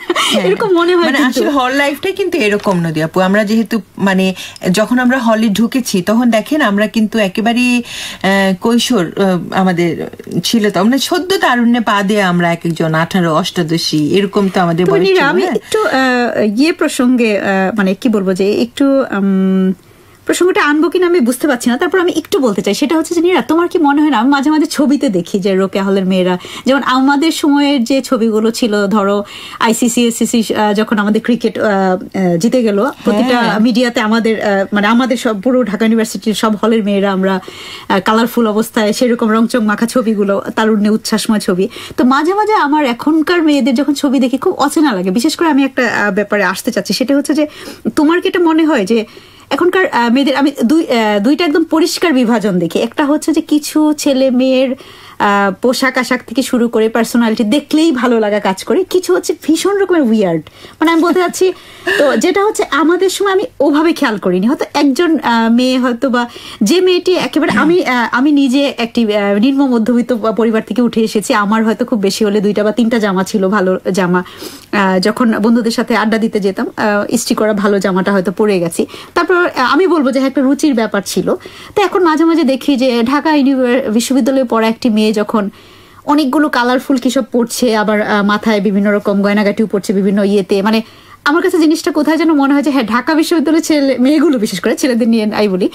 এরকম মনে হয়। আসলে হল লাইফটাই কিন্তু এরকম নদী আপু, আমরা যেহেতু মানে যখন আমরা হলে ঢুকেছি তখন দেখেন আমরা কিন্তু একেবারেই কৈশোর আমাদের ছিল, তো আমরা সদ্য তারুণ্যে পা দিয়ে আমরা এক একজন 18, 88 এরকম তো আমাদের বয়স ছিল। আমি একটু প্রসঙ্গে মানে কি বলবো, যে একটু প্রসঙ্গটা আনবো কিনা আমি বুঝতে পারছি না, তারপর আমি একটু বলতে চাই, সেটা হচ্ছে যে নীরা, তোমার কি মনে হয় না, আমি মাঝে মাঝে ছবিতে দেখি যে রোকেয়া হলের মেয়েরা, যেমন আমাদের সময়ের যে ছবিগুলো ছিল, ধরো আইসিসি এসসিসি যখন আমাদের ক্রিকেট জিতে গেল, প্রতিটা মিডিয়াতে আমাদের মানে আমাদের সব পুরো ঢাকা ইউনিভার্সিটির সব হলের মেয়েরা আমরা কালারফুল অবস্থায়, সেরকম রংচং মাখা ছবিগুলো, তারুণ্যে উচ্ছ্বাসময় ছবি। তো মাঝে মাঝে আমার এখনকার মেয়েদের যখন ছবি দেখি খুব অচেনা লাগে। বিশেষ করে আমি একটা ব্যাপারে আসতে চাচ্ছি, সেটা হচ্ছে যে তোমার কি এটা মনে হয় যে এখনকার মেয়েদের, আমি দুইটা একদম পরিষ্কার বিভাজন দেখি, একটা হচ্ছে যে কিছু ছেলে মেয়ের পোশাক আশাক থেকে শুরু করে পার্সোনালিটি দেখলেই ভালো লাগা কাজ করে, কিছু হচ্ছে ভীষণ রকমের উইয়ার্ড, মানে আমি বলতে চাচ্ছি, তো যেটা হচ্ছে আমাদের সময় আমি ওভাবে খেয়াল করিনি। হয়তো একজন মেয়ে হয়তো বা যে মেয়েটি একেবারে, আমি নিজে একটি নিম্ন মধ্যবিত্ত পরিবার থেকে উঠে এসেছি, আমার হয়তো খুব বেশি হলে 2টা বা 3টা জামা ছিল, ভালো জামা, যখন বন্ধুদের সাথে আড্ডা দিতে যেতাম ইস্ত্রি করা ভালো জামাটা হয়তো পরে গেছি, তারপর আমি বলবো যে একটা রুচির ব্যাপার ছিল। তো এখন মাঝে মাঝে দেখি যে ঢাকা বিশ্ববিদ্যালয়ে পড়া একটি মেয়ে যখন অনেকগুলো কালারফুল কিসব পড়ছে, আবার মাথায় বিভিন্ন রকম গয়নাগাটিও পড়ছে বিভিন্ন ইয়েতে, মানে আমার কাছে জিনিসটা কোথায় যেন মনে হয় যে হ্যাঁ, ঢাকা বিশ্ববিদ্যালয়ের মেয়েগুলো, বিশেষ করে ছেলেদের নিয়ে আই বলি,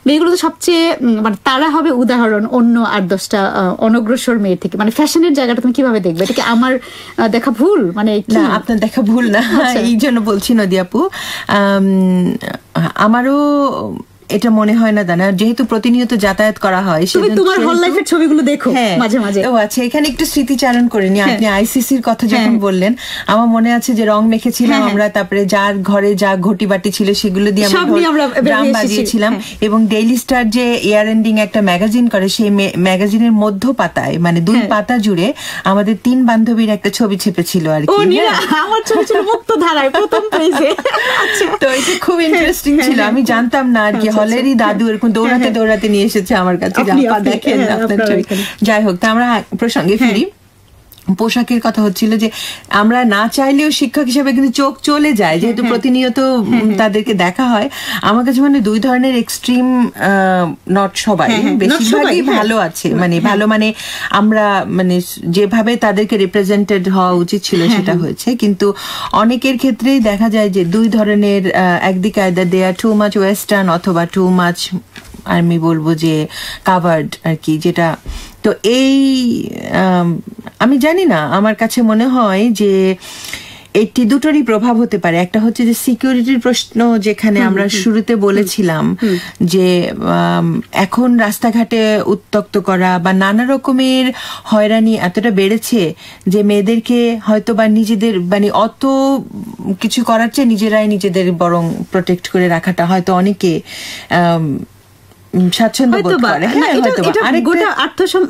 মেয়েগুলো তো সবচেয়ে মানে তারা হবে উদাহরণ অন্য 8-10টা অনগ্রসর মেয়ের থেকে। মানে ফ্যাশনের জায়গাটা তুমি কিভাবে দেখবে? এটা কি আমার দেখা ভুল? মানে না, আপনার দেখা ভুল না, এই জন্য বলছি নদী আপু, আমারও এটা মনে হয় না দানা, যেহেতু প্রতিনিয়ত যাতায়াত করা হয়, তুমি তোমার হল লাইফের ছবিগুলো দেখো মাঝে মাঝে। ও আচ্ছা, এখানে একটু স্মৃতিচারণ করে নি। আপনি আইসিসির কথা যখন বললেন, আমার মনে আছে যে রং মেখেছিলাম আমরা, তারপরে যার ঘরে যা ঘটি বাটি ছিল সেগুলো দিয়ে আমরা ড্রাম বাজিয়েছিলাম, এবং ডেইলি স্টার যে ইয়ার এন্ডিং একটা ম্যাগাজিন করে, সেই ম্যাগাজিনের মধ্য পাতায় মানে 2 পাতা জুড়ে আমাদের 3 বান্ধবীর একটা ছবি ছেপেছিল আর কি। আমার ছবি ছিল মুক্ত ধারায় প্রথম পেজে। তো এটা খুব ইন্টারেস্টিং ছিল, আমি জানতাম না আর কি। হলেরই দাদু এরকম দৌড়াতে দৌড়াতে নিয়ে এসেছে আমার কাছে, দেখেন আপনার ছবি। যাই হোক, তা আমরা প্রসঙ্গে ফিরি। পোশাকের কথা হচ্ছিল যে আমরা না চাইলেও শিক্ষক হিসেবে কিন্তু চোখ চলে যায়, যেহেতু প্রতিনিয়ত তাদেরকে দেখা হয়। আমার কাছে মানে দুই ধরনের এক্সট্রিম, নট সবাই, বেশিরভাগই ভালো আছে, মানে ভালো মানে আমরা মানে যেভাবে তাদেরকে রিপ্রেজেন্টেড হওয়া উচিত ছিল সেটা হয়েছে, কিন্তু অনেকের ক্ষেত্রেই দেখা যায় যে দুই ধরনের, একদিকে either they are too much western অথবা টু মাচ আমি বলবো যে কাভার্ড আর কি, যেটা তো এই আমি জানি না, আমার কাছে মনে হয় যে এটি দুটোরই প্রভাব হতে পারে। একটা হচ্ছে যে সিকিউরিটির প্রশ্ন, যেখানে আমরা শুরুতে বলেছিলাম যে এখন রাস্তাঘাটে উত্তক্ত করা বা নানা রকমের হয়রানি এতটা বেড়েছে যে মেয়েদেরকে হয়তো বা নিজেদের মানে অত কিছু করার চেয়ে নিজেরাই নিজেদের বরং প্রোটেক্ট করে রাখাটা হয়তো অনেকে স্বাচ্ছন্দ্য বোধ করে।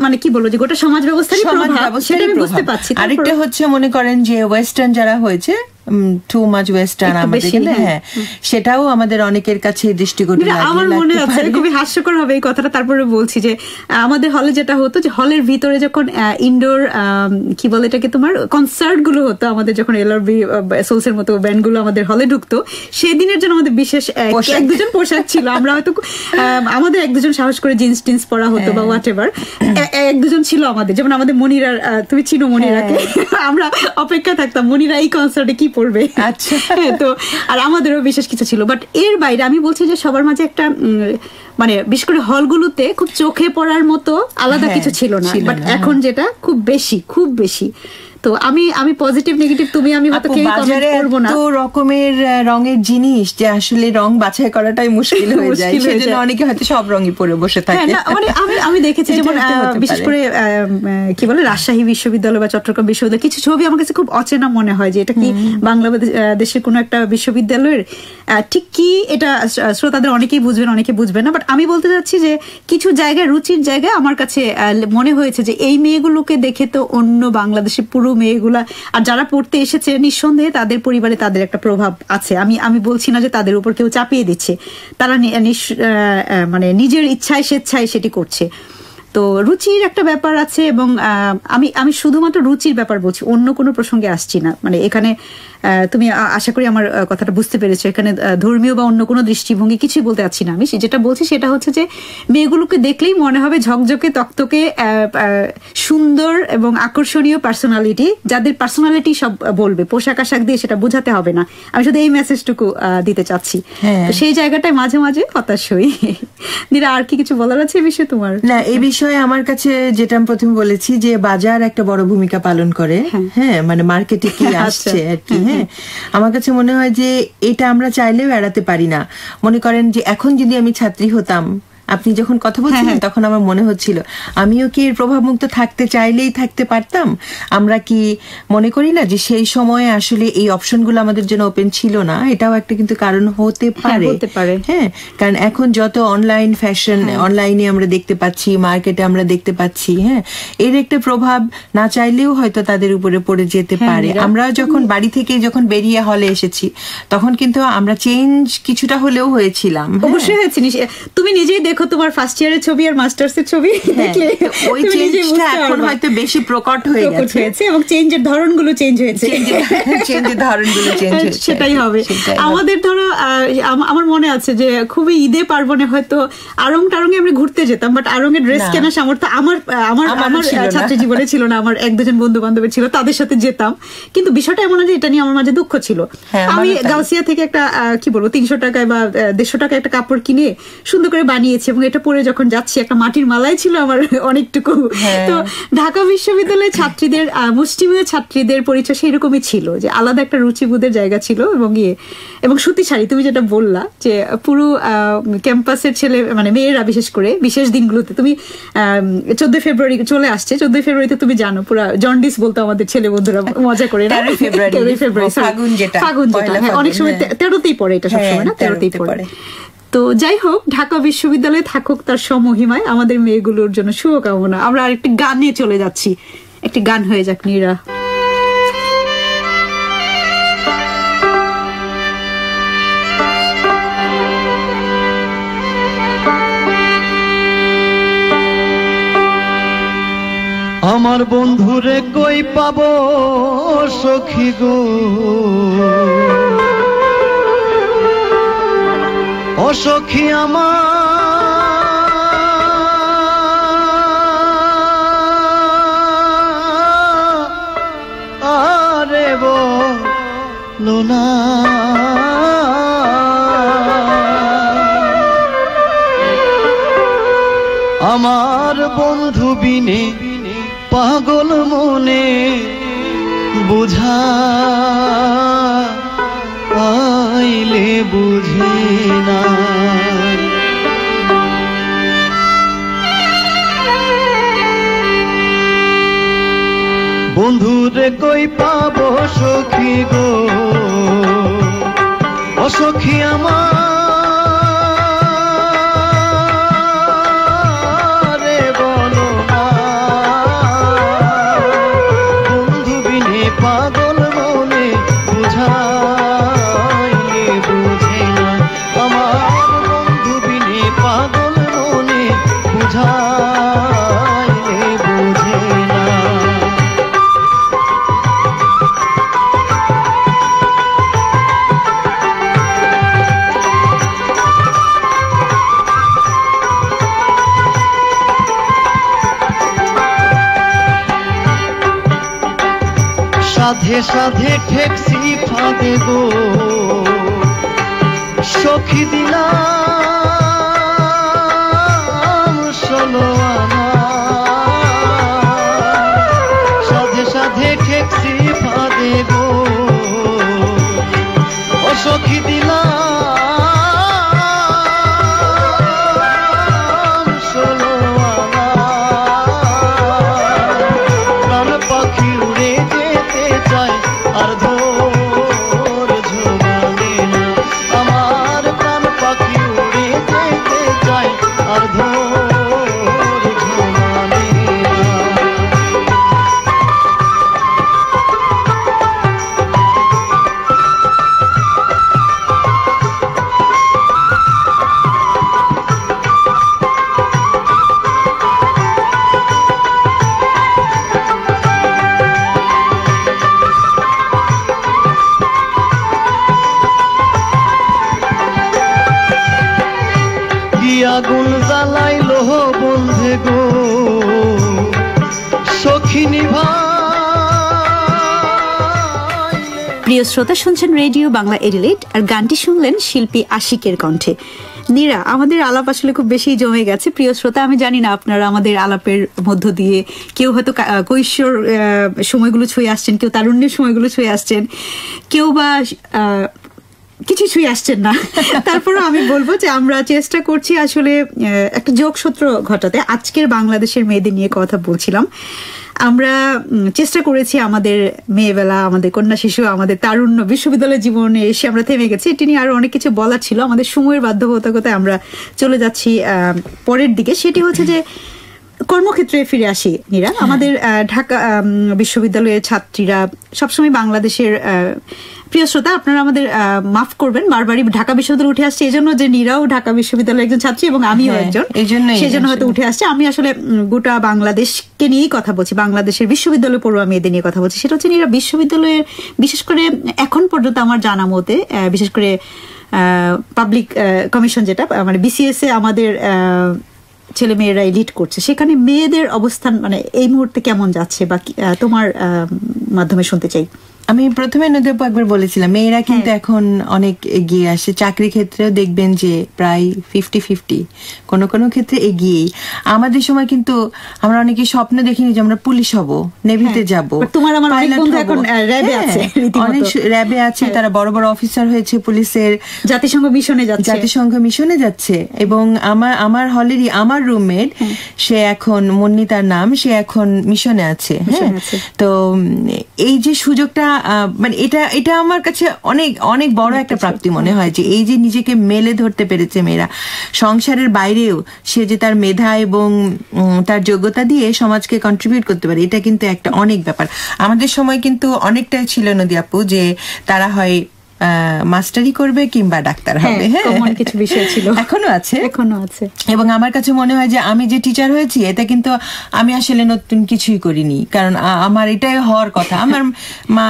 মানে কি বলবো যে গোটা সমাজ ব্যবস্থারই প্রভাব, সেটা আমি বুঝতে পারছি। আরেকটা হচ্ছে মনে করেন যে ওয়েস্টার্ন যারা হয়েছে, টু মাচ ওয়েস্টার্ন আমাদের, হ্যাঁ সেটাও আমাদের অনেকের কাছে দৃষ্টিকটু লাগে। আমার মনে আছে, খুবই হাস্যকর হবে এই কথাটা, তারপরে বলছি যে আমাদের হলে যেটা হতো যে হলের ভিতরে যখন ইনডোর কি বলে এটাকে তোমার কনসার্ট গুলো হতো, আমাদের যখন এলআরবি সোলসের মতো ব্যান্ড গুলো আমাদের হলে ঢুকতো, সেদিনের জন্য আমাদের বিশেষ এক দুজন পোশাক ছিল। আমরা হয়তো আমাদের এক দুজন সাহস করে জিন্স টিন্স পরা হতো বা হোয়াট এভার, এক দুজন ছিল আমাদের, যেমন আমাদের মনিরার, তুমি চিনো মনিরাকে, আমরা অপেক্ষা থাকতাম মনিরা এই কনসার্টে কি পড়বে। আচ্ছা, তো আর আমাদেরও বিশেষ কিছু ছিল। বাট এর বাইরে আমি বলছি যে সবার মাঝে একটা মানে বিশেষ করে হলগুলোতে খুব চোখে পড়ার মতো আলাদা কিছু ছিল না, বাট এখন যেটা খুব বেশি। তো আমি পজিটিভ নেগেটিভ তুমি আমি হয়তো কেউ কমেন্ট করব না, তো রকমের রঙের জিনিস যে আসলে রং বাছাই করাটাই মুশকিল হয়ে যায়, সেজন্য অনেকে হয়তো সব রঙই পরে বসে থাকে। মানে আমি দেখেছি যেমন বিশেষ করে কি বলে রাজশাহী বিশ্ববিদ্যালয় বা চট্টগ্রাম বিশ্ববিদ্যালয় কিছু ছবি আমার কাছে খুব অচেনা মনে হয় যে এটা কি বাংলাদেশের কোনো একটা বিশ্ববিদ্যালয়ের, ঠিক কি এটা শ্রোতাদের অনেকেই বুঝবেন অনেকে বুঝবেন না, বাট আমি বলতে চাচ্ছি যে কিছু জায়গায় রুচির জায়গায় আমার কাছে মনে হয়েছে যে এই মেয়েগুলোকে দেখে তো অন্য বাংলাদেশের পুরো মেয়েগুলা, আর যারা পড়তে এসেছে নিঃসন্দেহে তাদের পরিবারে তাদের একটা প্রভাব আছে। আমি বলছি না যে তাদের উপর কেউ চাপিয়ে দিচ্ছে, তারা মানে নিজের ইচ্ছায় স্বেচ্ছায় সেটি করছে। তো রুচির একটা ব্যাপার আছে, এবং আমি শুধুমাত্র রুচির ব্যাপার বলছি, অন্য কোনো প্রসঙ্গে আসছি না। মানে এখানে তুমি আশা করি আমার কথাটা বুঝতে পেরেছো, এখানে ধর্মীয় বা অন্য কোনো দৃষ্টিভঙ্গি কিছুই বলতে চাচ্ছি না। আমি যেটা বলছি সেটা হচ্ছে যে মেয়েগুলোকে দেখলেই মনে হবে ঝকঝকে তকতকে সুন্দর এবং আকর্ষণীয় পার্সোনালিটি, যাদের পার্সোনালিটি সব বলবে, পোশাক আশাক দিয়ে সেটা বোঝাতে হবে না। আমি শুধু এই মেসেজটুকু দিতে চাচ্ছি। সেই জায়গাটায় মাঝে মাঝে হতাশ হই। দিরা আর কি কিছু বলার আছে এই বিষয়ে তোমার? না, এই বিষয়ে আমার কাছে যেটা আমি প্রথমে বলেছি যে বাজার একটা বড় ভূমিকা পালন করে, হ্যাঁ মানে মার্কেটে কি আসছে আর কি। হ্যাঁ, আমার কাছে মনে হয় যে এটা আমরা চাইলেও এড়াতে পারি না। মনে করেন যে এখন যদি আমি ছাত্রী হতাম, আপনি যখন কথা বলছিলেন তখন আমার মনে হচ্ছিল আমিও কি এর প্রভাব মুক্ত থাকতে চাইলেই থাকতে পারতাম। আমরা কি মনে করি না যে সেই সময়ে আসলে এই অপশনগুলো আমাদের জন্য ওপেন ছিল না? এটাও একটা কিন্তু কারণ হতে পারে। হ্যাঁ, কারণ এখন যত অনলাইন ফ্যাশন, অনলাইনে আমরা দেখতে পাচ্ছি, মার্কেটে আমরা দেখতে পাচ্ছি, হ্যাঁ এর একটা প্রভাব না চাইলেও হয়তো তাদের উপরে পড়ে যেতে পারে। আমরা যখন বাড়ি থেকে যখন বেরিয়ে হলে এসেছি তখন কিন্তু আমরা চেঞ্জ কিছুটা হলেও হয়েছিলাম। অবশ্যই হয়েছি। তুমি নিজেই দেখো তোমার ফার্স্ট ইয়ারের ছবি আর মাস্টার্সের ছবি দেখলে ওই চেঞ্জটা এখন হয়তো বেশি প্রকট হয়ে গেছে, এবং চেঞ্জের ধরনগুলো চেঞ্জ হয়েছে, সেটাই হবে। আমাদের ধরো আমার মনে আছে যে খুবই ঈদে পার্বণে হয়তো আড়ং টারঙে আমরা ঘুরতে যেতাম, বাট আড়ঙে ড্রেস কেনার সামর্থ্য আমার ছাত্র জীবনে ছিল না। আমার এক দুজন বন্ধু বান্ধবের ছিল, তাদের সাথে যেতাম। কিন্তু বিষয়টা এমন যে এটা নিয়ে আমার মাঝে দুঃখ ছিল। আমি গাউসিয়া থেকে একটা কি বলবো 300 টাকায় বা 150 টাকায় একটা কাপড় কিনে সুন্দর করে বানিয়েছি, এবং এটা পরে যখন যাচ্ছি একটা মাটির মালাই ছিল আমার অনেকটুকু। তো ঢাকা বিশ্ববিদ্যালয়ের ছাত্রীদের, মুসলিমীয় ছাত্রীদের পরিচয় সেইরকমই ছিল যে আলাদা একটা রুচিবোধের জায়গা ছিল। এবং সুতি শাড়ি, তুমি যেটা বললা যে পুরো ক্যাম্পাসের ছেলে মানে মেয়েরা বিশেষ করে বিশেষ দিনগুলোতে, তুমি 14 ফেব্রুয়ারি চলে আসছে, 14 ফেব্রুয়ারিতে তুমি জানো পুরো জন্ডিস বলতো আমাদের ছেলে বন্ধুরা মজা করে, 13 ফেব্রুয়ারি ফাগুন যেটা অনেক সময় 13তেই পড়ে, এটা সবসময় না 13তেই পড়ে। তো যাই হোক, ঢাকা বিশ্ববিদ্যালয়ে থাকুক তার সমহিমায়, আমাদের মেয়েগুলোর জন্য শুভকামনা। আমরা আরেকটি গানে চলে যাচ্ছি, একটি গান হয়ে যাক নীরা। আমার বন্ধুরে কই পাবো সখী গো, ও সখী আরে বলো না, আমার বন্ধু বিনে পাগল মনে বুঝা আইলে বুঝি না। বন্ধুরে কই পাবো সখী গো, ও সখী আমারে বলো না, বন্ধু বিনে পাগল মনে বুঝাইলে বুঝে না, আমার বন্ধু বিনে পাগল মনে বুঝাইলে বুঝে না। সাধে সাধে ঠেকছি ফাঁদে গো, সখী দিলাম 16 আনা, সাধে সাধে ঠেকছি ফাঁদে গো, ও সখী দিলাম 16 আনা, প্রাণ পাখি উড়ে যেতে চায় আর ধৈর্য মানে না, আমার প্রাণ পাখি উড়ে যেতে চায় আর ধৈর্য মানে না। আগুন জ্বালাইলো বন্ধে গো, সখী নিভাইলে। প্রিয় শ্রোতা, শুনছেন রেডিও বাংলা এডিলেড, আর গানটি শুনলেন শিল্পী আশিকের কণ্ঠে। নীরা, আমাদের আলাপ আসলে খুব বেশি জমে গেছে। প্রিয় শ্রোতা, আমি জানি না আপনারা আমাদের আলাপের মধ্য দিয়ে কেউ হয়তো কৈশোর সময়গুলো ছুঁয়ে আসছেন, কেউ তারুণ্যের সময়গুলো ছুঁয়ে আসছেন, কেউ বা কিছু ছুঁয়ে আসছেন না। তারপরে আমি বলবো যে আমরা চেষ্টা করছি আসলে একটা যোগসূত্র ঘটাতে। আজকের বাংলাদেশের মেয়েদের নিয়ে কথা বলছিলাম, আমরা চেষ্টা করেছি আমাদের মেয়েবেলা, আমাদের কন্যা শিশু, আমাদের তারুণ্য, বিশ্ববিদ্যালয় জীবনে এসে আমরা থেমে গেছি। এটি নিয়ে আরো অনেক কিছু বলার ছিল, আমাদের সময়ের বাধ্যবাধকতায় আমরা চলে যাচ্ছি পরের দিকে। সেটি হচ্ছে যে কর্মক্ষেত্রে ফিরে আসি। নীরা, আমাদের ঢাকা বিশ্ববিদ্যালয়ের ছাত্রীরা সবসময় বাংলাদেশের, প্রিয় শ্রোতা আপনারা আমাদের মাফ করবেন, বারবারই ঢাকা বিশ্ববিদ্যালয় উঠে আসছে, এই জন্য যে নীরাও ঢাকা বিশ্ববিদ্যালয়ের একজন ছাত্রী এবং আমিও একজন, সেই জন্য হয়তো উঠে আসছে। আমি আসলে গোটা বাংলাদেশকে নিয়েই কথা বলছি, বাংলাদেশের বিশ্ববিদ্যালয় পড়ুয়া মেয়েদের নিয়ে কথা বলছি। সেটা হচ্ছে নীরা, বিশ্ববিদ্যালয়ের বিশেষ করে এখন পর্যন্ত আমার জানা মতে, বিশেষ করে পাবলিক কমিশন যেটা মানে বিসিএস এ আমাদের ছেলে মেয়েরাই লিড করছে, সেখানে মেয়েদের অবস্থান মানে এই মুহূর্তে কেমন যাচ্ছে বা তোমার মাধ্যমে শুনতে চাই। আমি প্রথমে নদীপু একবার বলেছিলাম মেয়েরা কিন্তু এখন অনেক এগিয়ে আসে, চাকরি ক্ষেত্রেও দেখবেন যে প্রায় 50-50, কোনো কোনো ক্ষেত্রে এগিয়েই। আমাদের সময় কিন্তু আমরা অনেকে স্বপ্ন দেখিনি যে আমরা পুলিশ হব, নেভিতে যাব, তোমার আমার অনেক বন্ধু এখন র‍্যাবে আছে, অনেক র‍্যাবে আছে, তারা বড় বড় অফিসার হয়েছে, পুলিশের জাতিসংঘ মিশনে যাচ্ছে। এবং আমার হলেরই আমার রুমমেট, সে এখন মুন্নি তার নাম, সে এখন মিশনে আছে। তো এই যে সুযোগটা, মানে এটা আমার কাছে অনেক অনেক বড় একটা প্রাপ্তি মনে হয়, যে এই যে নিজেকে মেলে ধরতে পেরেছে মেয়েরা সংসারের বাইরেও, সে যে তার মেধা এবং তার যোগ্যতা দিয়ে সমাজকে কন্ট্রিবিউট করতে পারে, এটা কিন্তু একটা অনেক ব্যাপার। আমাদের সময় কিন্তু অনেকটাই ছিল নদী আপু, যে তারা হয় মাস্টারি করবে কিংবা ডাক্তার হবে। হ্যাঁ, কমন কিছু বিষয় ছিল, এখনো আছে। এবং আমার কাছে মনে হয় যে আমি যে টিচার হয়েছি এটা কিন্তু আমি আসলে নতুন কিছুই করিনি, কারণ আমার এটাই হওয়ার কথা। আমার মা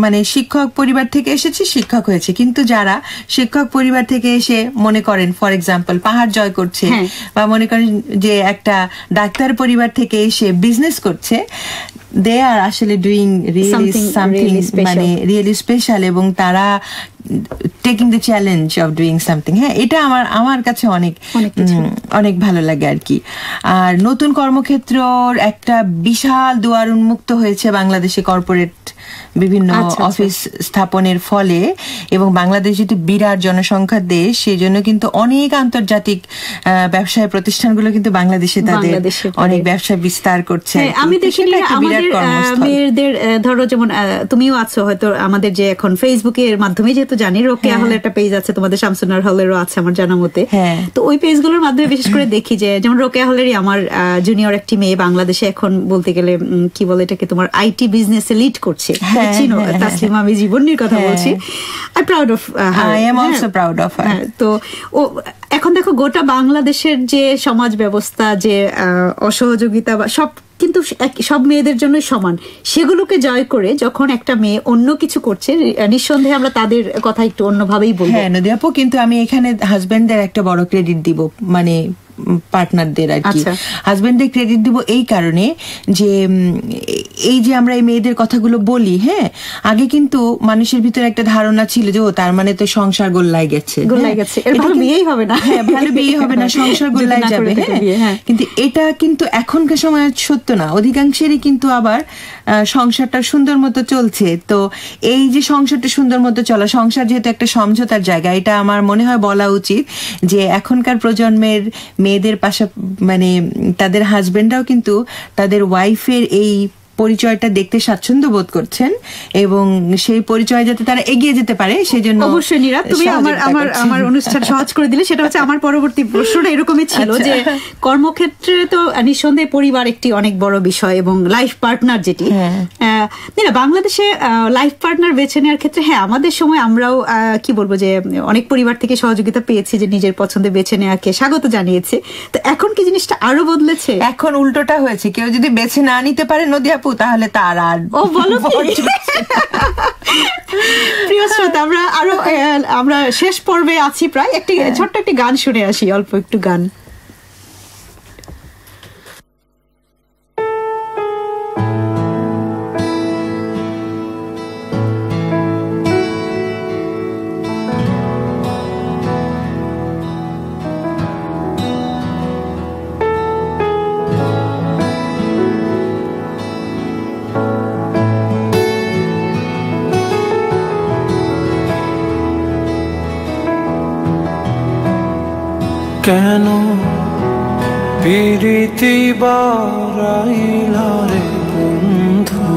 মানে শিক্ষক পরিবার থেকে এসেছি, শিক্ষক হয়েছে। কিন্তু যারা শিক্ষক পরিবার থেকে এসে মনে করেন ফর এক্সাম্পল পাহাড় জয় করছে, বা মনে করেন যে একটা ডাক্তার পরিবার থেকে এসে বিজনেস করছে, they are actually doing really something মানে really special, এবং তারা taking the challenge of doing something. হ্যাঁ, এটা আমার কাছে অনেক ভালো লাগে আর কি। আর নতুন কর্মক্ষেত্রর একটা বিশাল দুয়ার উন্মুক্ত হয়েছে বাংলাদেশে কর্পোরেট বিভিন্ন অফিস স্থাপনের ফলে, এবং বাংলাদেশ যেহেতু বিরাট জনসংখ্যার দেশ, সেই জন্য কিন্তু অনেক আন্তর্জাতিক ব্যবসায় প্রতিষ্ঠানগুলো কিন্তু বাংলাদেশে তাদের অনেক ব্যবসা বিস্তার করছে। আমি দেখি আমাদের মেয়েদের, ধরো যেমন তুমিও আছো হয়তো আমাদের যে এখন ফেসবুকের মাধ্যমে, যেহেতু জানি রোকেয়া হলের একটা পেজ আছে, তোমাদের শামসুন্নাহার হলেরও আছে আমার জানা মতে। তো ওই পেজগুলোর মাধ্যমে বিশেষ করে দেখি যে যেমন রোকেয়া হলেরই আমার জুনিয়র একটি মেয়ে বাংলাদেশে এখন বলতে গেলে কি বলে এটাকে, তোমার আইটি বিজনেসে লিড করছে। তাসলিমা, আমি জীবনের কথা বলছি। I am also proud of her. তো এখন দেখো গোটা বাংলাদেশের যে সমাজ ব্যবস্থা, যে অসহযোগিতা বা সব কিন্তু সব মেয়েদের জন্য সমান, সেগুলোকে জয় করে যখন একটা মেয়ে অন্য কিছু করছে, নিঃসন্দেহে আমরা তাদের কথা একটু অন্যভাবেই বলবো। হ্যাঁ নদী আপু, কিন্তু আমি এখানে হাজবেন্ডদের একটা বড় ক্রেডিট দিব, মানে পার্টনারদের আর কি। হাজবেন্ডের ক্রেডিট দিব এই কারণে যে এই যে আমরা এই মেয়েদের কথাগুলো বলি, হ্যাঁ, আগে কিন্তু মানুষের ভিতরে একটা ধারণা ছিল যে ও তার মানে তো সংসার গোল্লায় গেছে, ভালো বিয়েই হবে না, হ্যাঁ ভালো বিয়ে হবে না, সংসার গোল্লায় যাবে। হ্যাঁ, কিন্তু এটা কিন্তু এখনকার সময় সত্য না। অধিকাংশেরই কিন্তু আবার সংসারটা সুন্দর মতো চলছে। তো এই যে সংসারটা সুন্দর মতো চলা, সংসার যেহেতু একটা সমঝোতার জায়গা, এটা আমার মনে হয় বলা উচিত যে এখনকার প্রজন্মের মেয়েদের পাশা মানে তাদের হাজবেন্ডরাও কিন্তু তাদের ওয়াইফের এই পরিচয়টা দেখতে স্বাচ্ছন্দ্য বোধ করছেন, এবং সেই পরিচয় যাতে তারা এগিয়ে যেতে পারে সেজন্য। অবশ্যই নীরা, তুমি আমার অনুষ্ঠান সহজ করে দিলে। সেটা হচ্ছে আমার পরবর্তী প্রশ্নটা এরকমই ছিল যে কর্মক্ষেত্রে তো নিঃসন্দেহে পরিবার একটি অনেক বড় বিষয়, এবং লাইফ পার্টনার যেটি নীরা বাংলাদেশে লাইফ পার্টনার বেছে নেওয়ার ক্ষেত্রে, হ্যাঁ আমাদের সময় আমরাও কি বলবো যে অনেক পরিবার থেকে সহযোগিতা পেয়েছি, যে নিজের পছন্দে বেছে নেওয়াকে স্বাগত জানিয়েছে। তো এখন কি জিনিসটা আরো বদলেছে? এখন উল্টোটা হয়েছে, কেউ যদি বেছে না নিতে পারে নদী আপু, তাহলে তার আর প্রিয় শ্রোতা, আমরা শেষ পর্বে আছি প্রায়। একটি ছোট্ট একটি গান শুনে আসি, অল্প একটু গান। কেন পিরিতি বারাইলা রে বন্ধু,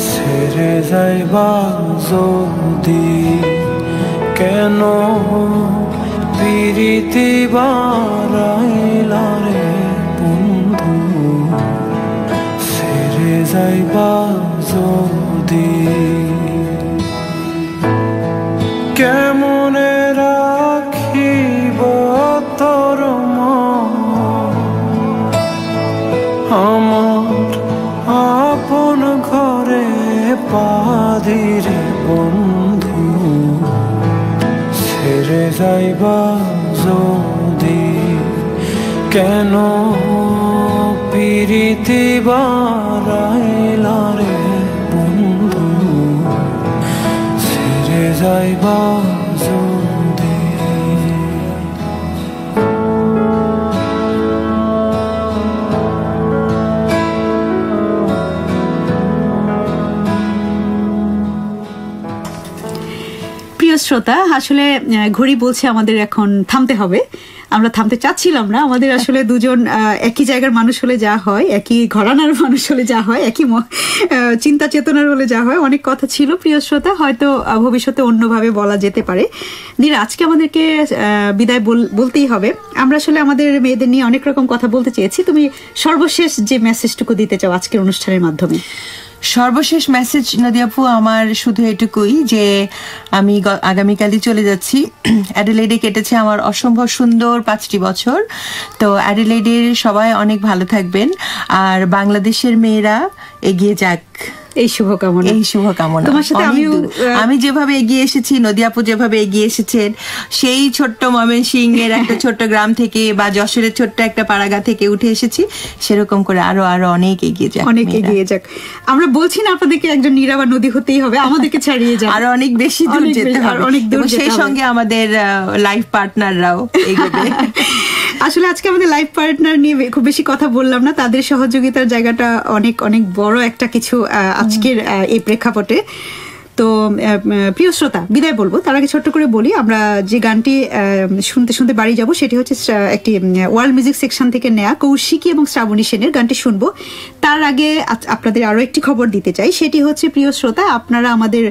ছেড়ে যাইবা যদি? কেন পিরিতি বারাইলা রে বন্ধু, ছেড়ে যাইবা যদি? কেমনে রাখিব তোর আমার আপন ঘরে পাদিরে বন্ধু, ছেড়ে যাইবা যদি? কেন পিরিতি বারাইলা রে বন্ধু, ছেড়ে যাইবা যদি? প্রিয় শ্রোতা, আসলে ঘড়ি বলছে আমাদের এখন থামতে হবে। আমরা থামতে চাচ্ছিলাম না। আমাদের আসলে দুজন একই জায়গার মানুষ হলে যা হয়, একই ঘরানার মানুষ হলে যা হয়, একই চিন্তা চেতনার হলে যা হয়, অনেক কথা ছিল প্রিয় শ্রোতা, হয়তো ভবিষ্যতে অন্যভাবে বলা যেতে পারে। নীরা, আজকে আমাদেরকে বিদায় বলতেই হবে। আমরা আসলে আমাদের মেয়েদের নিয়ে অনেক রকম কথা বলতে চেয়েছি। তুমি সর্বশেষ যে মেসেজটুকু দিতে চাও আজকের অনুষ্ঠানের মাধ্যমে? সর্বশেষ মেসেজ নদিয়াপু আমার শুধু এটুকুই যে আমি আগামীকালই চলে যাচ্ছি। অ্যাডিলেডে কেটেছে আমার অসম্ভব সুন্দর 5টি বছর। তো অ্যাডিলেডের সবাই অনেক ভালো থাকবেন, আর বাংলাদেশের মেয়েরা এগিয়ে যাক, এই শুভকামনা। তোমার সাথে আমি যেভাবে এগিয়ে এসেছি, নদিয়াপু যেভাবে এগিয়ে এসেছেন, সেই ছোট্ট ময়মনসিংহের একটা ছোট্ট গ্রাম থেকে বা যশোরের ছোট্ট একটা পাড়াগা থেকে উঠে এসেছি, সেরকম করে আরো অনেক এগিয়ে যাক। আমরা বলছি না আপনাদেরকে একজন নীরা বা নদী হতেই হবে, আমাদেরকে ছাড়িয়ে যাক, আরো অনেক বেশি দূর যেতে হবে, সেই সঙ্গে আমাদের লাইফ পার্টনাররাও এগোবে। আসলে আজকে আমাদের লাইফ পার্টনার নিয়ে খুব বেশি কথা বললাম না, তাদের সহযোগিতার জায়গাটা অনেক অনেক বড় একটা কিছু আজকের এই প্রেক্ষাপটে। তো প্রিয় শ্রোতা, বিদায় বলবো, তার আগে ছোট্ট করে বলি আমরা যে গানটি শুনতে শুনতে বাড়ি যাব সেটি হচ্ছে একটি ওয়ার্ল্ড মিউজিক সেকশন থেকে নেয়া কৌশিকী এবং শ্রাবণী সেনের গানটি শুনবো। তার আগে আপনাদের আরো একটি খবর দিতে চাই, সেটি হচ্ছে প্রিয় শ্রোতা, আপনারা আমাদের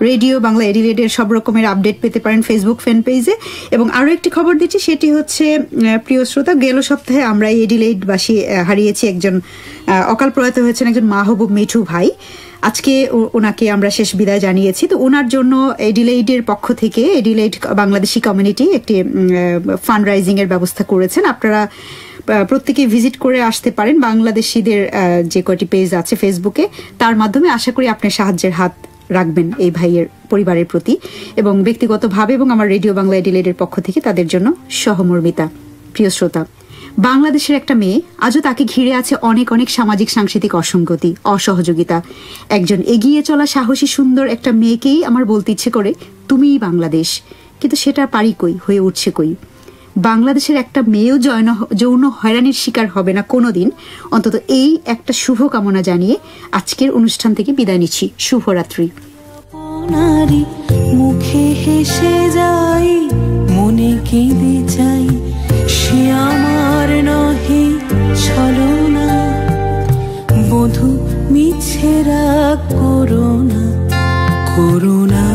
রেডিও বাংলা এডিলেডের সব রকমের আপডেট পেতে পারেন ফেসবুক ফ্যান পেজে। এবং আরো একটি খবর দিচ্ছি, সেটি হচ্ছে প্রিয় শ্রোতা, গেল সপ্তাহে আমরা এডিলেডবাসী হারিয়েছি একজন অকাল প্রয়াত হয়েছেন একজন মাহবুব মিঠু ভাই। আজকে ওনাকে আমরা শেষ বিদায় জানিয়েছি। তো ওনার জন্য এডিলেইডের পক্ষ থেকে এডিলেইড বাংলাদেশি কমিউনিটি একটি ফান্ড রাইজিং এর ব্যবস্থা করেছেন। আপনারা প্রত্যেকে ভিজিট করে আসতে পারেন বাংলাদেশিদের যে কয়টি পেজ আছে ফেসবুকে, তার মাধ্যমে আশা করি আপনি সাহায্যের হাত রাখবেন এই ভাইয়ের পরিবারের প্রতি এবং ব্যক্তিগতভাবে, এবং আমার রেডিও বাংলা এডিলেইডের পক্ষ থেকে তাদের জন্য সহমর্মিতা। প্রিয় শ্রোতা, বাংলাদেশের একটা মেয়ে, আজও তাকে ঘিরে আছে অনেক অনেক সামাজিক সাংস্কৃতিক অসঙ্গতি, অসহযোগিতা। একজন এগিয়ে চলা সাহসী সুন্দর একটা মেয়েকেই আমার বলতে ইচ্ছে করে তুমিই বাংলাদেশ, কিন্তু সেটা পারি কই, হয়ে উঠছে কই। বাংলাদেশের একটা মেয়েও যৌন হয়রানির শিকার হবে না কোনোদিন, অন্তত এই একটা শুভ কামনা জানিয়ে আজকের অনুষ্ঠান থেকে বিদায় নিচ্ছি। শুভরাত্রি। মুখে হেসে যাই, মনে কেঁদে যাই, সে আমার নহে ছলনা, বধূ মিছে রাগ corona corona.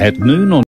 At noon on